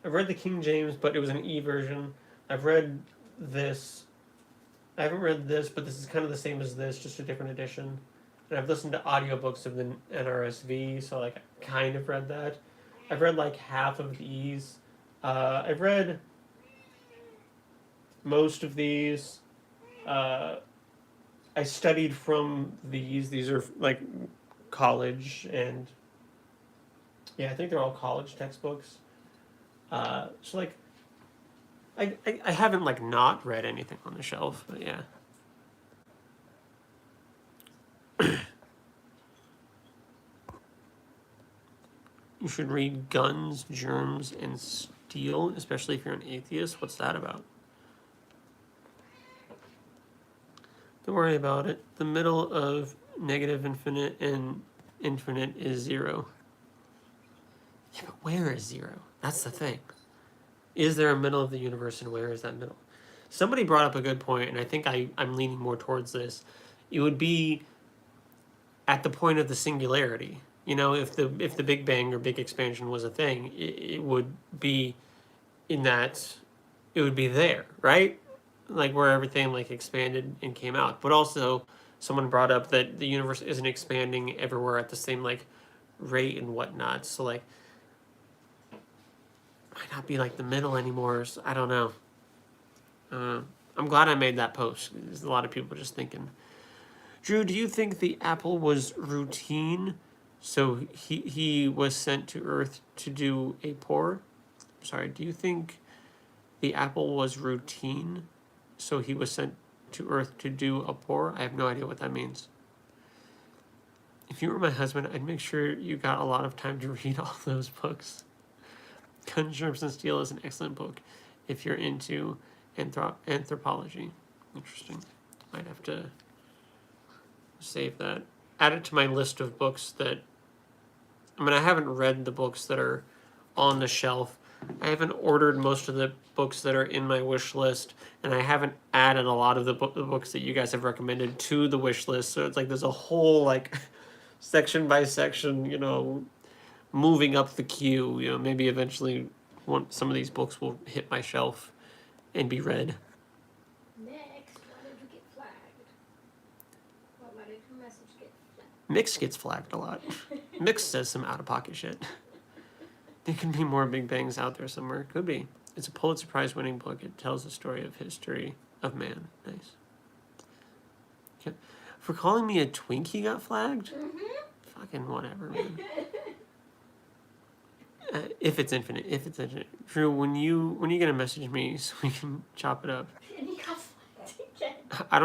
the King James, but it was an e-version. I've read this. I haven't read this, but this is kind of the same as this, just a different edition. And I've listened to audiobooks of the NRSV, so like I kind of read that. I've read like half of these. I've read most of these. I studied from these. These are like college and yeah, I think they're all college textbooks. So like I haven't like not read anything on the shelf, but yeah. You should read Guns, Germs, and Steel, especially if you're an atheist. What's that about? Don't worry about it. The middle of negative infinite and infinite is 0. Yeah, but where is 0? That's the thing. Is there a middle of the universe, and where is that middle? Somebody brought up a good point, and I think I'm leaning more towards this. It would be at the point of the singularity. You know, if the Big Bang or Big Expansion was a thing, it would be in that, it would be there, right? Like where everything like expanded and came out. But also, someone brought up that the universe isn't expanding everywhere at the same like rate and whatnot. So like, might not be like the middle anymore. So I don't know. I'm glad I made that post. There's a lot of people just thinking. Drew, do you think the apple was routine? So he was sent to Earth to do a pour? Sorry, do you think the apple was routine? So he was sent to Earth to do a pour? I have no idea what that means. If you were my husband, I'd make sure you got a lot of time to read all those books. Gun, Germs, and Steel is an excellent book if you're into anthropology. Interesting. Might have to save that. Add it to my list of books that... I mean, I haven't read the books that are on the shelf. I haven't ordered most of the books that are in my wish list, and I haven't added a lot of the books that you guys have recommended to the wish list. So it's like there's a whole, like, section by section, you know, moving up the queue. You know, maybe eventually some of these books will hit my shelf and be read. Next, why did you get flagged? Why did your message get flagged? Mix gets flagged a lot. Mix says some out-of-pocket shit. There could be more Big Bangs out there somewhere. Could be. It's a Pulitzer Prize winning book. It tells the story of history of man. Nice. Okay. For calling me a twink, he got flagged? Mm-hmm. Fucking whatever, man. If it's infinite. Drew, when you gonna message me so we can chop it up? And he got flagged again. I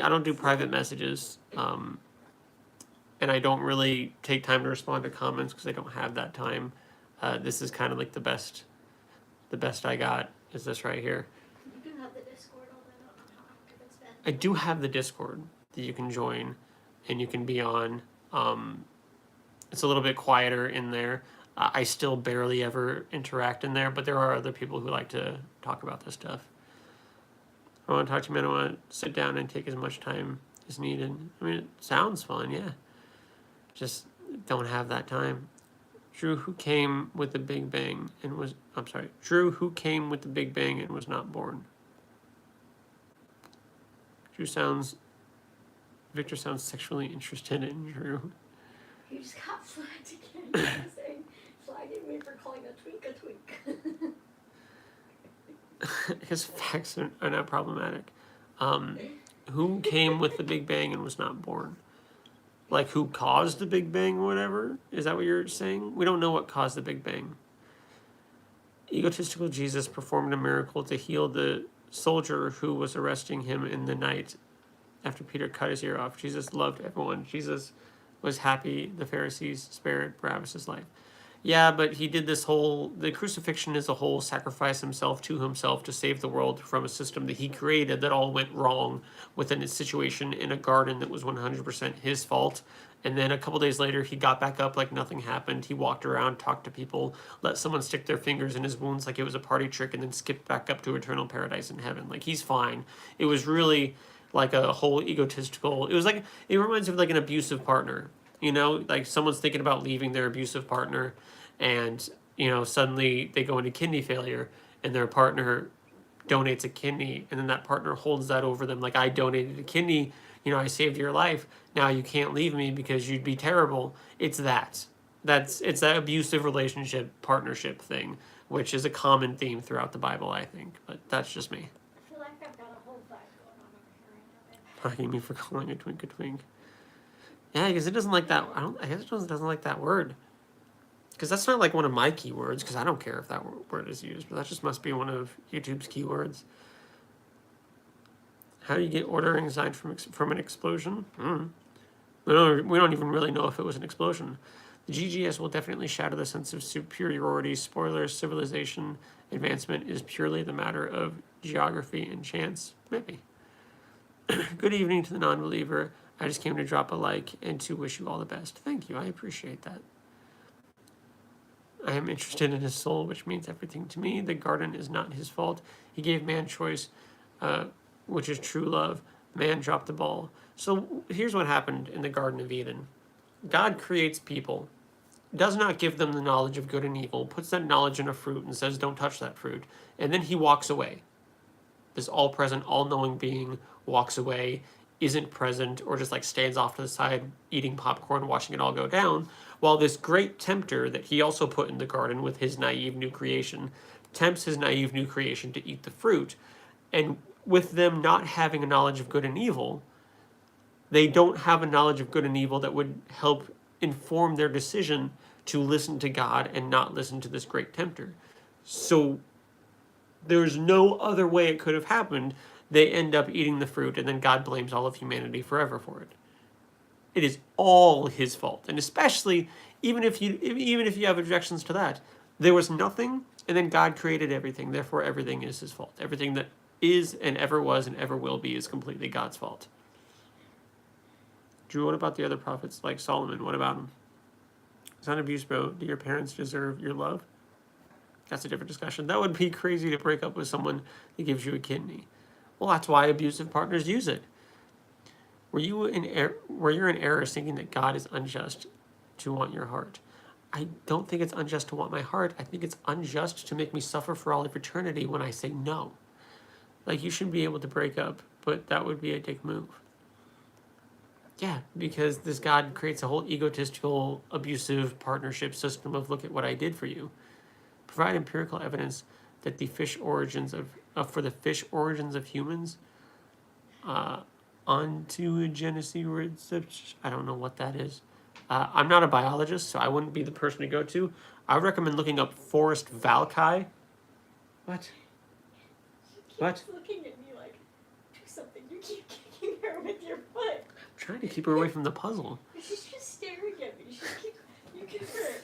don't do private messages. And I don't really take time to respond to comments because I don't have that time. This is kind of like the best I got is this right here. You do have the Discord, although I don't know how active it's been. I do have the Discord that you can join and you can be on. It's a little bit quieter in there. I still barely ever interact in there, but there are other people who like to talk about this stuff. I want to talk to you, man. I want to sit down and take as much time as needed. I mean, it sounds fun, yeah. Just don't have that time. Drew, who came with the Big Bang and was... I'm sorry. Drew, who came with the Big Bang and was not born. Victor sounds sexually interested in Drew. You just got flagged again. Saying, flagging me for calling a twink a twink. His facts are not problematic. Who came with the Big Bang and was not born? Like, who caused the Big Bang or whatever? Is that what you're saying? We don't know what caused the Big Bang. Egotistical Jesus performed a miracle to heal the soldier who was arresting him in the night after Peter cut his ear off. Jesus loved everyone. Jesus was happy the Pharisees spared Barabbas' life. Yeah, but he did the crucifixion is a whole sacrifice himself to save the world from a system that he created that all went wrong within a situation in a garden that was 100% his fault. And then a couple days later, he got back up like nothing happened. He walked around, talked to people, let someone stick their fingers in his wounds like it was a party trick, and then skipped back up to eternal paradise in heaven. Like, he's fine. It was really like a whole egotistical... It reminds me of like an abusive partner. You know, like someone's thinking about leaving their abusive partner and, you know, suddenly they go into kidney failure and their partner donates a kidney and then that partner holds that over them. Like, I donated a kidney, you know, I saved your life. Now you can't leave me because you'd be terrible. It's that. It's that abusive relationship partnership thing, which is a common theme throughout the Bible, I think. But that's just me. I feel like I've got a whole vibe going on over here right now. Fucking me for calling a twink a twink. Yeah, because it doesn't like that. I guess it doesn't like that word. Because that's not like one of my keywords, because I don't care if that word is used, but that just must be one of YouTube's keywords. How do you get order anxiety from an explosion? We don't even really know if it was an explosion. The GGS will definitely shatter the sense of superiority. Spoilers, civilization advancement is purely the matter of geography and chance. Maybe. Good evening to the non-believer. I just came to drop a like and to wish you all the best. Thank you. I appreciate that. I am interested in his soul, which means everything to me. The garden is not his fault. He gave man choice, which is true love. Man dropped the ball. So here's what happened in the Garden of Eden. God creates people, does not give them the knowledge of good and evil, puts that knowledge in a fruit and says, don't touch that fruit. And then he walks away. This all-present, all-knowing being walks away, isn't present, or just like stands off to the side eating popcorn, watching it all go down, while this great tempter that he also put in the garden with his naive new creation tempts his naive new creation to eat the fruit. And with them not having a knowledge of good and evil, they don't have a knowledge of good and evil that would help inform their decision to listen to God and not listen to this great tempter. So there's no other way it could have happened. They end up eating the fruit, and then God blames all of humanity forever for it. It is all his fault. And especially, even if you have objections to that, there was nothing, and then God created everything. Therefore, everything is his fault. Everything that is and ever was and ever will be is completely God's fault. Drew, what about the other prophets like Solomon? What about him? Son of Yusbo, do your parents deserve your love? That's a different discussion. That would be crazy to break up with someone that gives you a kidney. Well, that's why abusive partners use it. Were you in error thinking that God is unjust to want your heart? I don't think it's unjust to want my heart. I think it's unjust to make me suffer for all of eternity when I say no. Like, you should be able to break up, but that would be a dick move. Yeah, because this God creates a whole egotistical, abusive partnership system of look at what I did for you. Provide empirical evidence that the fish origins for the fish origins of humans, ontogenesis, I don't know what that is. I'm not a biologist, so I wouldn't be the person to go to. I would recommend looking up Forrest Valkai. What? What? Looking at me like, do something. You keep kicking her with your foot. I'm trying to keep her away from the puzzle. She's just staring at me. You kick her.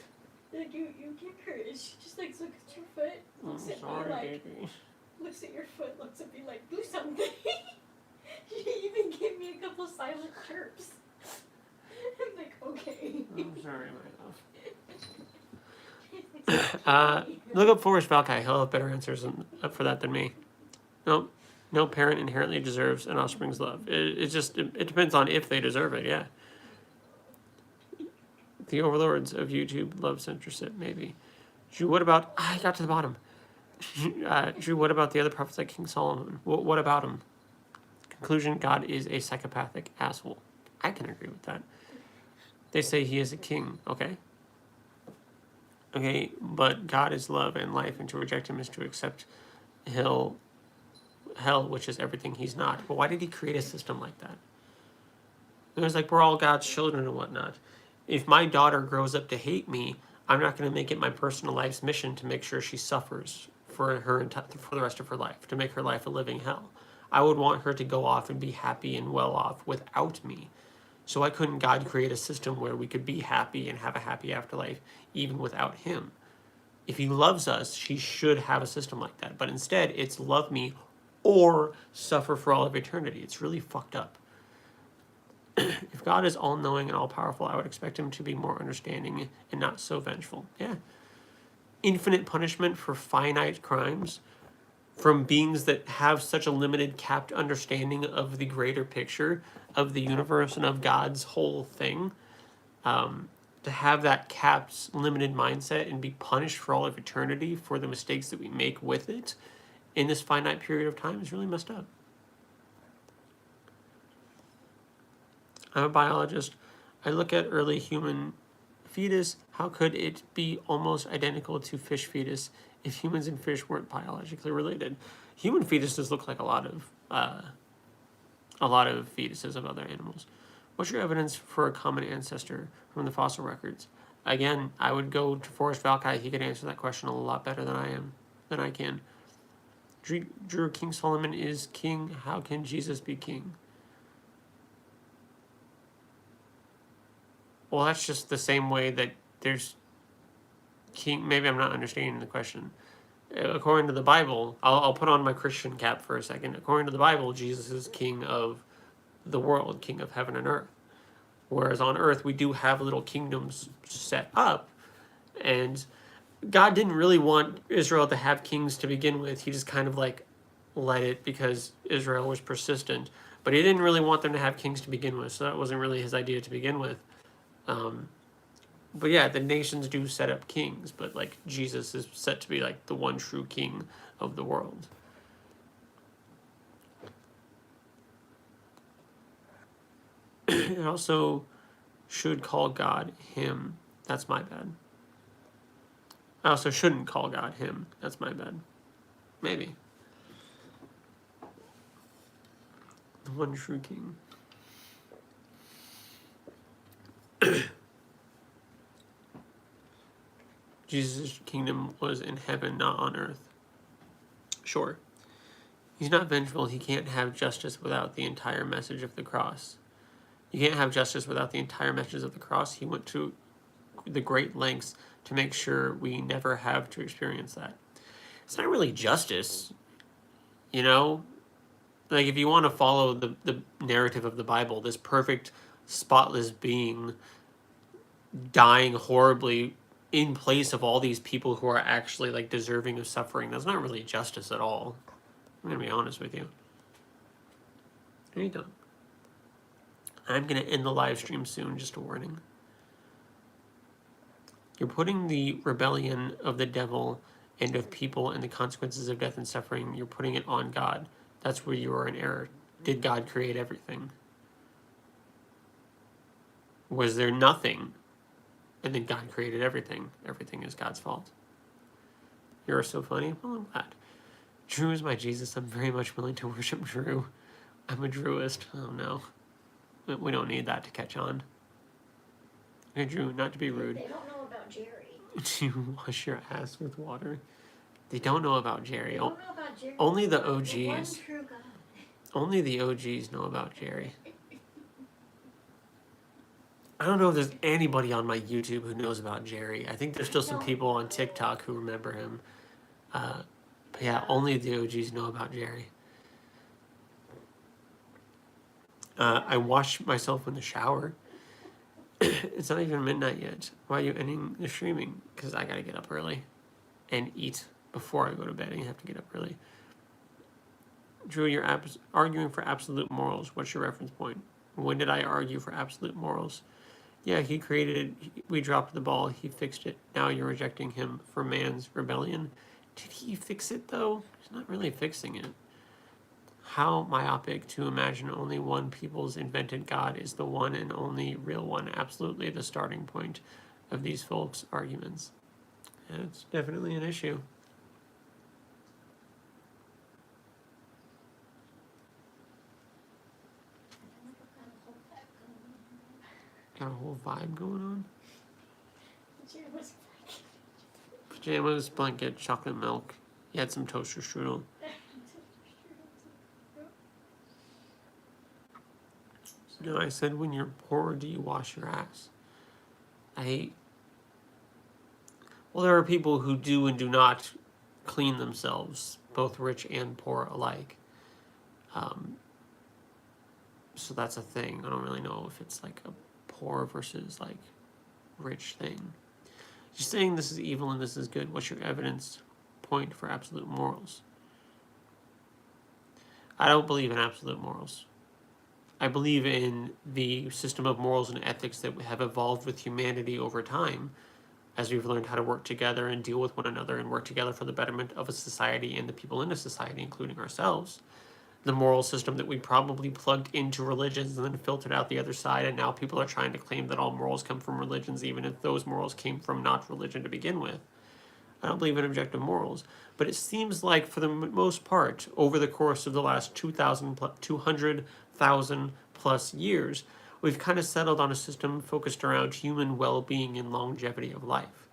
Like you kick her. And she just like looks at your foot, looks at me like, baby. Looks at your foot, looks at me like, do something. She even gave me a couple silent chirps. I'm like, okay. I'm sorry, my love. Look up Forrest Valkai. He'll have better answers for that than me. Nope. No parent inherently deserves an offspring's love. It depends on if they deserve it, yeah. The overlords of YouTube love censorship, maybe. Drew, what about... I got to the bottom. Drew, what about the other prophets like King Solomon? What about him? Conclusion, God is a psychopathic asshole. I can agree with that. They say he is a king, okay? Okay, but God is love and life, and to reject him is to accept hell, which is everything he's not. But why did he create a system like that? It was like we're all God's children and whatnot. If my daughter grows up to hate me, I'm not going to make it my personal life's mission to make sure she suffers for the rest of her life, to make her life a living hell. I would want her to go off and be happy and well off without me. So why couldn't God create a system where we could be happy and have a happy afterlife even without him? If he loves us, he should have a system like that. But instead, it's love me or suffer for all of eternity. It's really fucked up. If God is all-knowing and all-powerful, I would expect him to be more understanding and not so vengeful. Yeah. Infinite punishment for finite crimes from beings that have such a limited, capped understanding of the greater picture of the universe and of God's whole thing. To have that capped, limited mindset and be punished for all of eternity for the mistakes that we make with it in this finite period of time is really messed up. I'm a biologist. I look at early human fetus. How could it be almost identical to fish fetus if humans and fish weren't biologically related? Human fetuses look like a lot of fetuses of other animals. What's your evidence for a common ancestor from the fossil records? Again, I would go to Forrest Valkai. He could answer that question a lot better than I can. Drew, King Solomon is king. How can Jesus be king? Well, that's just the same way that there's king. Maybe I'm not understanding the question. According to the Bible, I'll put on my Christian cap for a second. According to the Bible, Jesus is king of the world, king of heaven and earth. Whereas on earth, we do have little kingdoms set up. And God didn't really want Israel to have kings to begin with. He just kind of like let it because Israel was persistent. But he didn't really want them to have kings to begin with. So that wasn't really his idea to begin with. But yeah, the nations do set up kings, but like Jesus is set to be like the one true king of the world. It also should call God him. That's my bad. I also shouldn't call God him. That's my bad. Maybe. The one true king. Jesus' kingdom was in heaven, not on earth. Sure. He's not vengeful. He can't have justice without the entire message of the cross. You can't have justice without the entire message of the cross. He went to the great lengths to make sure we never have to experience that. It's not really justice, you know? Like, if you want to follow the narrative of the Bible, this perfect, spotless being dying horribly in place of all these people who are actually, like, deserving of suffering, that's not really justice at all. I'm going to be honest with you. Are you done? I'm going to end the live stream soon, just a warning. You're putting the rebellion of the devil and of people and the consequences of death and suffering, you're putting it on God. That's where you are in error. Did God create everything? Was there nothing? And then God created everything. Everything is God's fault. You're so funny. Well, I'm glad. Drew is my Jesus. I'm very much willing to worship Drew. I'm a Drewist. Oh, no. We don't need that to catch on. Hey, Drew, not to be rude. They don't know about Jerry. Do you wash your ass with water? They don't know about Jerry. They don't know about Jerry. Only the The one OGs. true God. Only the OGs know about Jerry. I don't know if there's anybody on my YouTube who knows about Jerry. I think there's still some people on TikTok who remember him. But yeah, only the OGs know about Jerry. I wash myself in the shower. It's not even midnight yet. Why are you ending the streaming? Because I gotta get up early and eat before I go to bed, and you have to get up early. Drew, you're arguing for absolute morals. What's your reference point? When did I argue for absolute morals? Yeah, he created it. We dropped the ball. He fixed it. Now you're rejecting him for man's rebellion. Did he fix it, though? He's not really fixing it. How myopic to imagine only one people's invented God is the one and only real one. Absolutely the starting point of these folks' arguments. And it's definitely an issue. Got a whole vibe going on. Pajamas, blanket, chocolate milk. You had some toaster strudel. No, I said when you're poor, do you wash your ass? Well, there are people who do and do not clean themselves, both rich and poor alike. So that's a thing. I don't really know if it's like a poor versus like rich thing. Just saying this is evil and this is good. What's your evidence point for absolute morals? I don't believe in absolute morals. I believe in the system of morals and ethics that have evolved with humanity over time as we've learned how to work together and deal with one another and work together for the betterment of a society and the people in a society, including ourselves. The moral system that we probably plugged into religions and then filtered out the other side, and now people are trying to claim that all morals come from religions, even if those morals came from not religion to begin with. I don't believe in objective morals, but it seems like for the most part, over the course of the last 200,000 plus years, we've kind of settled on a system focused around human well-being and longevity of life.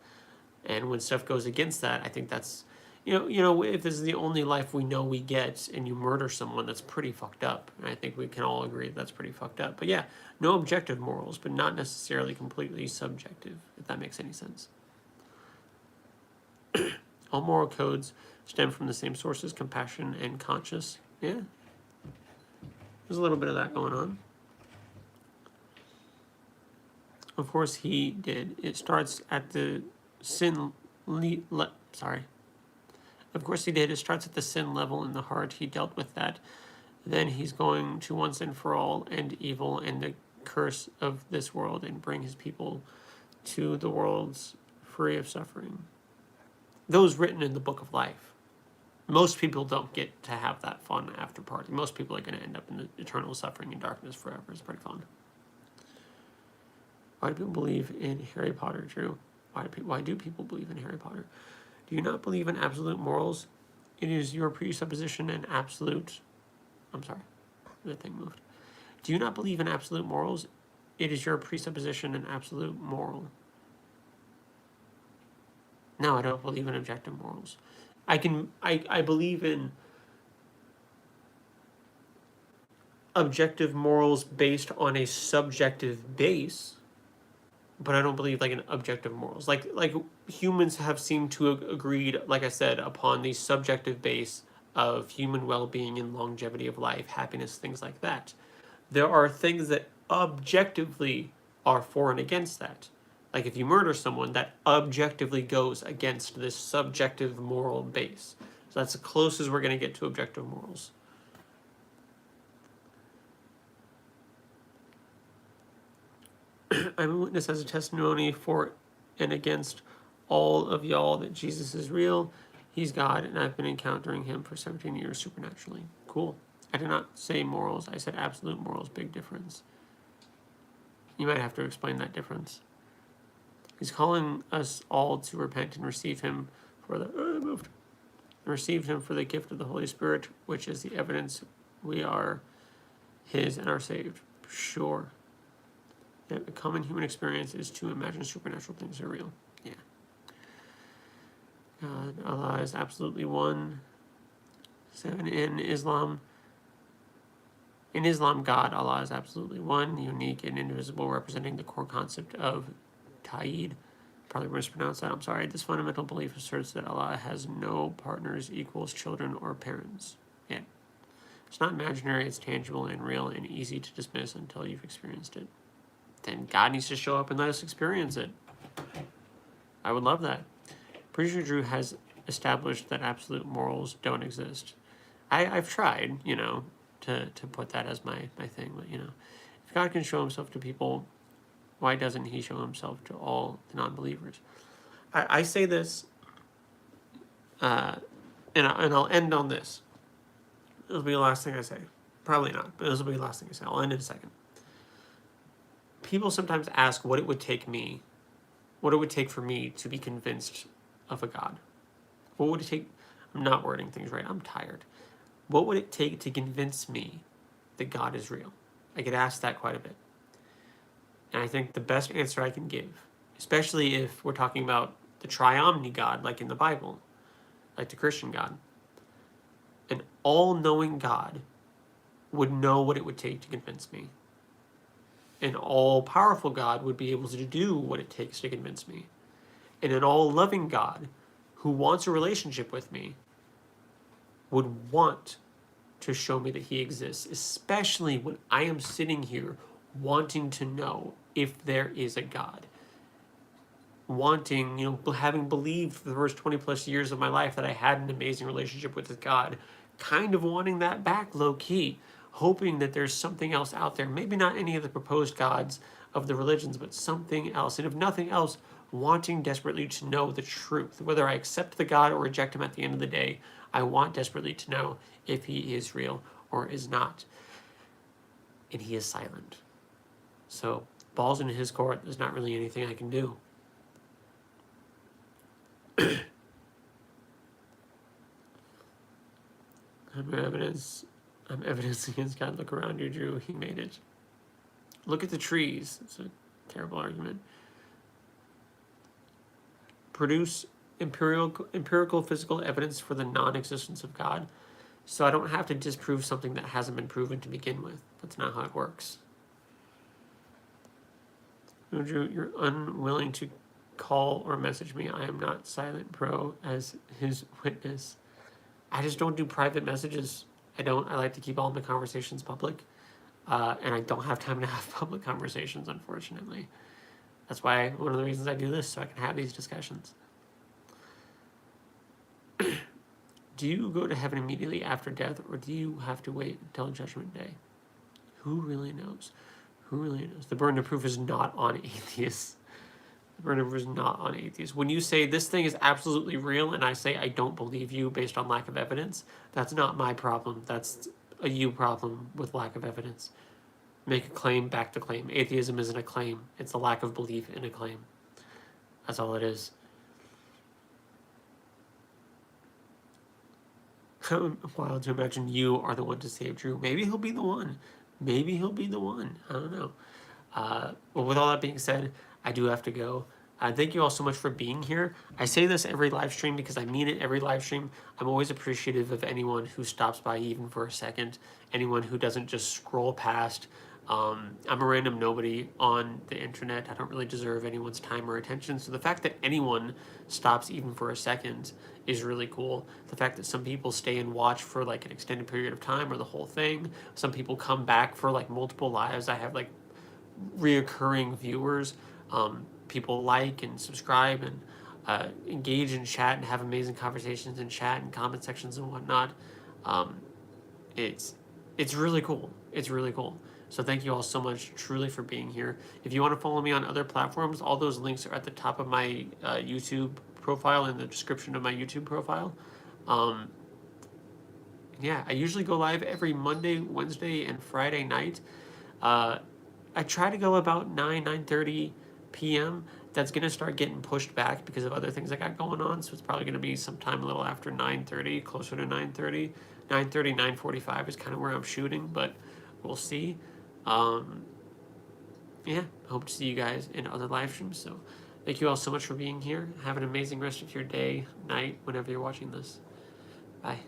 And when stuff goes against that, I think that's, you know, if this is the only life we know we get and you murder someone, that's pretty fucked up. And I think we can all agree that's pretty fucked up. But yeah, no objective morals, but not necessarily completely subjective, if that makes any sense. All moral codes stem from the same sources, compassion and conscience. Yeah. There's a little bit of that going on. Of course he did. It starts at the sin... Of course he did. It starts at the sin level in the heart. He dealt with that. Then he's going to once and for all end evil and the curse of this world and bring his people to the worlds free of suffering. Those written in the book of life. Most people don't get to have that fun after party. Most people are going to end up in the eternal suffering and darkness forever. It's pretty fun. Why do people believe in Harry Potter, Drew? Why do people believe in Harry Potter? Do you not believe in absolute morals? It is your presupposition and absolute... I'm sorry. The thing moved. Do you not believe in absolute morals? It is your presupposition and absolute moral. No, I don't believe in objective morals. I believe in objective morals based on a subjective base, but I don't believe like in objective morals. Like humans have seemed to have agreed, like I said, upon the subjective base of human well-being and longevity of life, happiness, things like that. There are things that objectively are for and against that. Like if you murder someone, that objectively goes against this subjective moral base. So that's the closest we're going to get to objective morals. I'm a witness as a testimony for and against all of y'all that Jesus is real. He's God, and I've been encountering him for 17 years supernaturally. Cool. I did not say morals. I said absolute morals. Big difference. You might have to explain that difference. He's calling us all to repent and receive him for the gift of the Holy Spirit, which is the evidence we are his and are saved. Sure. Yeah, the common human experience is to imagine supernatural things are real. Yeah. God, Allah is absolutely one. 7 in Islam. In Islam, God, Allah is absolutely one, unique and indivisible, representing the core concept of Ta'id. Probably mispronounced that, I'm sorry. This fundamental belief asserts that Allah has no partners, equals, children, or parents. Yeah. It's not imaginary, it's tangible and real and easy to dismiss until you've experienced it. Then God needs to show up and let us experience it. I would love that. Pretty sure Drew has established that absolute morals don't exist. I've tried, to put that as my thing, but, if God can show himself to people, why doesn't he show himself to all the non-believers? I say this, and I'll end on this. This will be the last thing I say. Probably not, but this will be the last thing I say. I'll end in a second. People sometimes ask what it would take for me to be convinced of a God. What would it take? I'm not wording things right. I'm tired. What would it take to convince me that God is real? I get asked that quite a bit. And I think the best answer I can give, especially if we're talking about the triomni God, like in the Bible, like the Christian God, an all-knowing God would know what it would take to convince me. An all-powerful God would be able to do what it takes to convince me. And an all-loving God who wants a relationship with me would want to show me that he exists, especially when I am sitting here wanting to know if there is a God. Wanting, having believed for the first 20 plus years of my life that I had an amazing relationship with God, kind of wanting that back low-key, hoping that there's something else out there, maybe not any of the proposed gods of the religions, but something else. And if nothing else, wanting desperately to know the truth. Whether I accept the God or reject him at the end of the day, I want desperately to know if he is real or is not. And he is silent. So, balls in his court, there's not really anything I can do. I'm evidence against God. Look around you, Drew. He made it. Look at the trees. It's a terrible argument. Produce empirical physical evidence for the non-existence of God, so I don't have to disprove something that hasn't been proven to begin with. That's not how it works. Drew, you're unwilling to call or message me. I am not Silent Pro as his witness. I just don't do private messages. I like to keep all my conversations public. And I don't have time to have public conversations, unfortunately. That's why one of the reasons I do this, so I can have these discussions. Do you go to heaven immediately after death, or do you have to wait until Judgment Day? Who really knows? Who really knows? The burden of proof is not on atheists. The burden of proof is not on atheists. When you say this thing is absolutely real and I say I don't believe you based on lack of evidence, that's not my problem. That's a you problem with lack of evidence. Make a claim, back the claim. Atheism isn't a claim. It's a lack of belief in a claim. That's all it is. Wild to imagine you are the one to save Drew. Maybe he'll be the one. Maybe he'll be the one. I don't know. Well, with all that being said, I do have to go. Thank you all so much for being here. I say this every live stream because I mean it every live stream. I'm always appreciative of anyone who stops by even for a second. Anyone who doesn't just scroll past. I'm a random nobody on the internet. I don't really deserve anyone's time or attention. So the fact that anyone stops even for a second is really cool. The fact that some people stay and watch for like an extended period of time or the whole thing. Some people come back for like multiple lives. I have like reoccurring viewers. People like and subscribe and engage in chat and have amazing conversations in chat and comment sections and whatnot. It's really cool. It's really cool. So thank you all so much, truly, for being here. If you want to follow me on other platforms, all those links are at the top of my YouTube profile and the description of my YouTube profile. Yeah, I usually go live every Monday, Wednesday, and Friday night. I try to go about 9:30 p.m. That's going to start getting pushed back because of other things I got going on. So it's probably going to be sometime a little after 9:30, closer to 9:30. 9:30, 9:45 is kind of where I'm shooting, but we'll see. Yeah, hope to see you guys in other live streams. So thank you all so much for being here. Have an amazing rest of your day, night, whenever you're watching this. Bye.